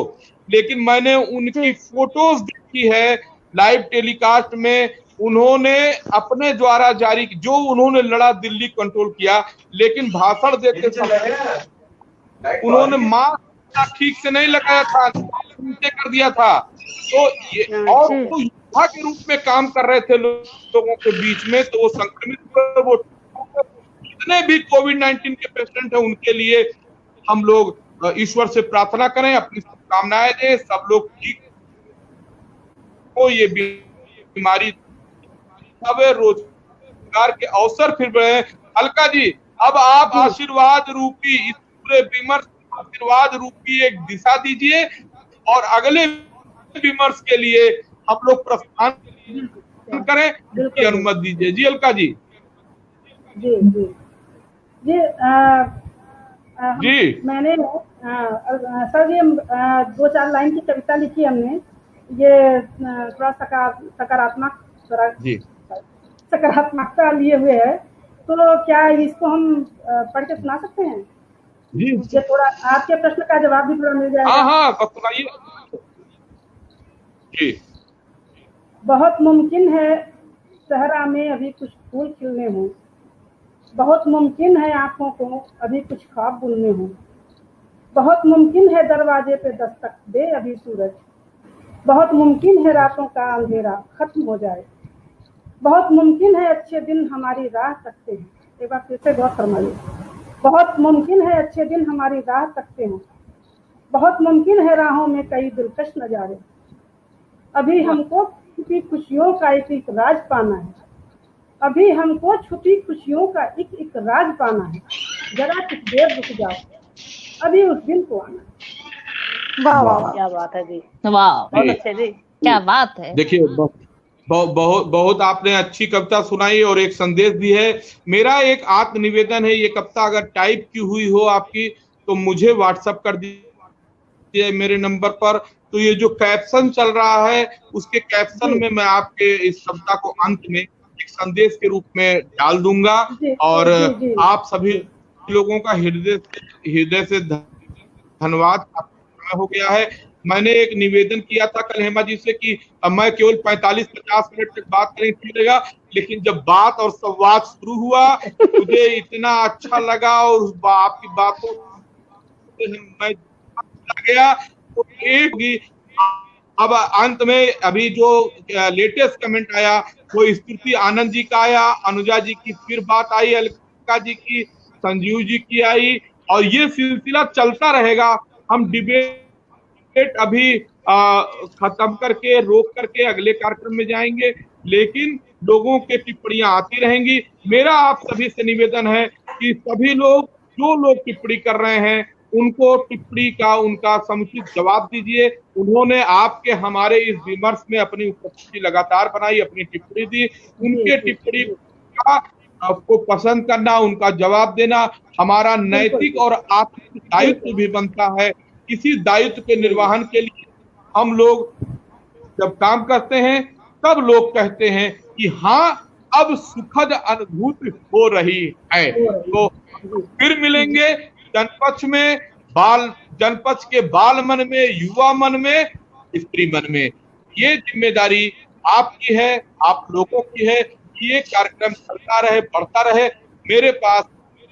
लेकिन मैंने उनकी फोटोज देखी है लाइव टेलीकास्ट में। उन्होंने अपने द्वारा जारी, जो उन्होंने लड़ा दिल्ली कंट्रोल किया, लेकिन भाषण देते समय उन्होंने मास्क ठीक से नहीं लगाया था, नीचे कर दिया था। तो ये और वो योद्धा के रूप में काम कर रहे थे लोगों के बीच में, तो वो संक्रमित, वो जितने भी कोविड-19 के पेशेंट है उनके लिए हम लोग ईश्वर से प्रार्थना करें, अपनी शुभकामनाएं दें, सब लोग ठीक हो, ये बीमारी अब रोजगार के अवसर फिर बढ़े। अलका जी, अब आप आशीर्वाद रूपी, इस पूरे विमर्श आशीर्वाद रूपी एक दिशा दीजिए और अगले विमर्श के लिए हम लोग प्रस्थान करें, इसकी अनुमति दीजिए। जी अलका जी। जी। जी जी मैंने सर ये 2-4 लाइन की कविता लिखी हमने, ये थोड़ा जी सकारात्मकता लिए हुए है, तो क्या इसको हम पढ़ के सुना सकते हैं? जी ये थोड़ा आपके प्रश्न का जवाब भी थोड़ा मिल जाएगा। हाँ बस सुनाइए जी। बहुत मुमकिन है सहरा में अभी कुछ फूल खिलने हों, बहुत मुमकिन है आंखों को अभी कुछ ख्वाब बुनने हों, बहुत मुमकिन है दरवाजे पे दस्तक दे अभी सूरज, बहुत मुमकिन है रातों का अंधेरा खत्म हो जाए, बहुत मुमकिन है अच्छे दिन हमारी राह तकते हैं। एक बार फिर से गौर फरमाइए। बहुत मुमकिन है अच्छे दिन हमारी राह तकते हैं, बहुत मुमकिन है राहों में कई दिलकश नजारे, अभी हमको छुपी खुशियों का एक राज पाना है, अभी हमको छुपी खुशियों का एक राज पाना है, जरा कुछ देर रुक जाओ अभी उस दिन को आना है। वाह वाह क्या बात है जी, वाह बहुत अच्छे जी, क्या बात है। देखिए बहुत आपने अच्छी कविता सुनाई और एक संदेश भी है। मेरा एक आत्म निवेदन है, ये कविता अगर टाइप की हुई हो आपकी तो मुझे व्हाट्सएप कर दीजिए मेरे नंबर पर। तो ये जो कैप्शन चल रहा है उसके कैप्शन में मैं आपके इस कविता को अंत में एक संदेश के रूप में डाल दूंगा और आप सभी लोगों का हृदय से धन्यवाद हो गया है। मैंने एक निवेदन किया था कल हेमा जी से कि मैं केवल 45-50 मिनट तक बात करें चलेगा, लेकिन जब बात और संवाद शुरू हुआ मुझे इतना अच्छा लगा और आपकी बातों मैं गया। तो एक अब अंत में अभी जो लेटेस्ट कमेंट आया वो स्तुति आनंद जी का आया, अनुजा जी की फिर बात आई, अलका जी की, संजीव जी की आई और ये सिलसिला चलता रहेगा। हम डिबेट अभी खत्म करके रोक करके अगले कार्यक्रम में जाएंगे, लेकिन लोगों के टिप्पणियां आती रहेंगी। मेरा आप सभी से निवेदन है कि सभी लोग जो लोग टिप्पणी कर रहे हैं उनको टिप्पणी का उनका समुचित जवाब दीजिए। उन्होंने आपके हमारे इस विमर्श में अपनी उपस्थिति लगातार बनाई, अपनी टिप्पणी दी, उनके टिप्पणी का आपको पसंद करना, उनका जवाब देना हमारा नैतिक और आत्मिक दायित्व भी बनता है। इसी दायित्व के निर्वहन के लिए हम लोग जब काम करते हैं तब लोग कहते हैं कि हाँ अब सुखद अनुभूति हो रही है। तो फिर मिलेंगे जनपक्ष में, जनपक्ष के बाल मन में, युवा मन में, स्त्री मन में। ये जिम्मेदारी आपकी है, आप लोगों की है। ये कार्यक्रम चलता रहे, बढ़ता रहे। मेरे पास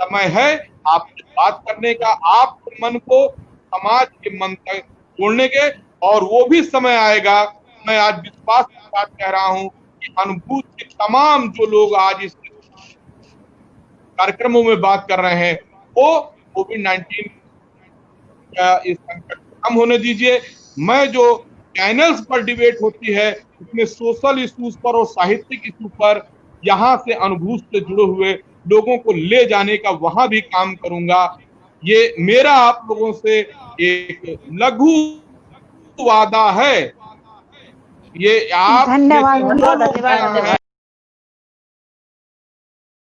समय है आपसे बात करने का, आपके मन को समाज के मन तक जोड़ने के, और वो भी समय आएगा। मैं आज विश्वास के साथ कह रहा हूं कि अनुभूति के तमाम जो लोग आज इस कार्यक्रमों में बात कर रहे हैं वो कोविड-19 का इस संकट कम होने दीजिए। मैं जो चैनल्स पर डिबेट होती है उसमें सोशल इश्यूज पर और साहित्यिक इश्यू पर यहाँ से अनुभूति से जुड़े हुए लोगों को ले जाने का वहां भी काम करूंगा। ये मेरा आप लोगों से एक लघु वादा है। ये आप धन्यवाद।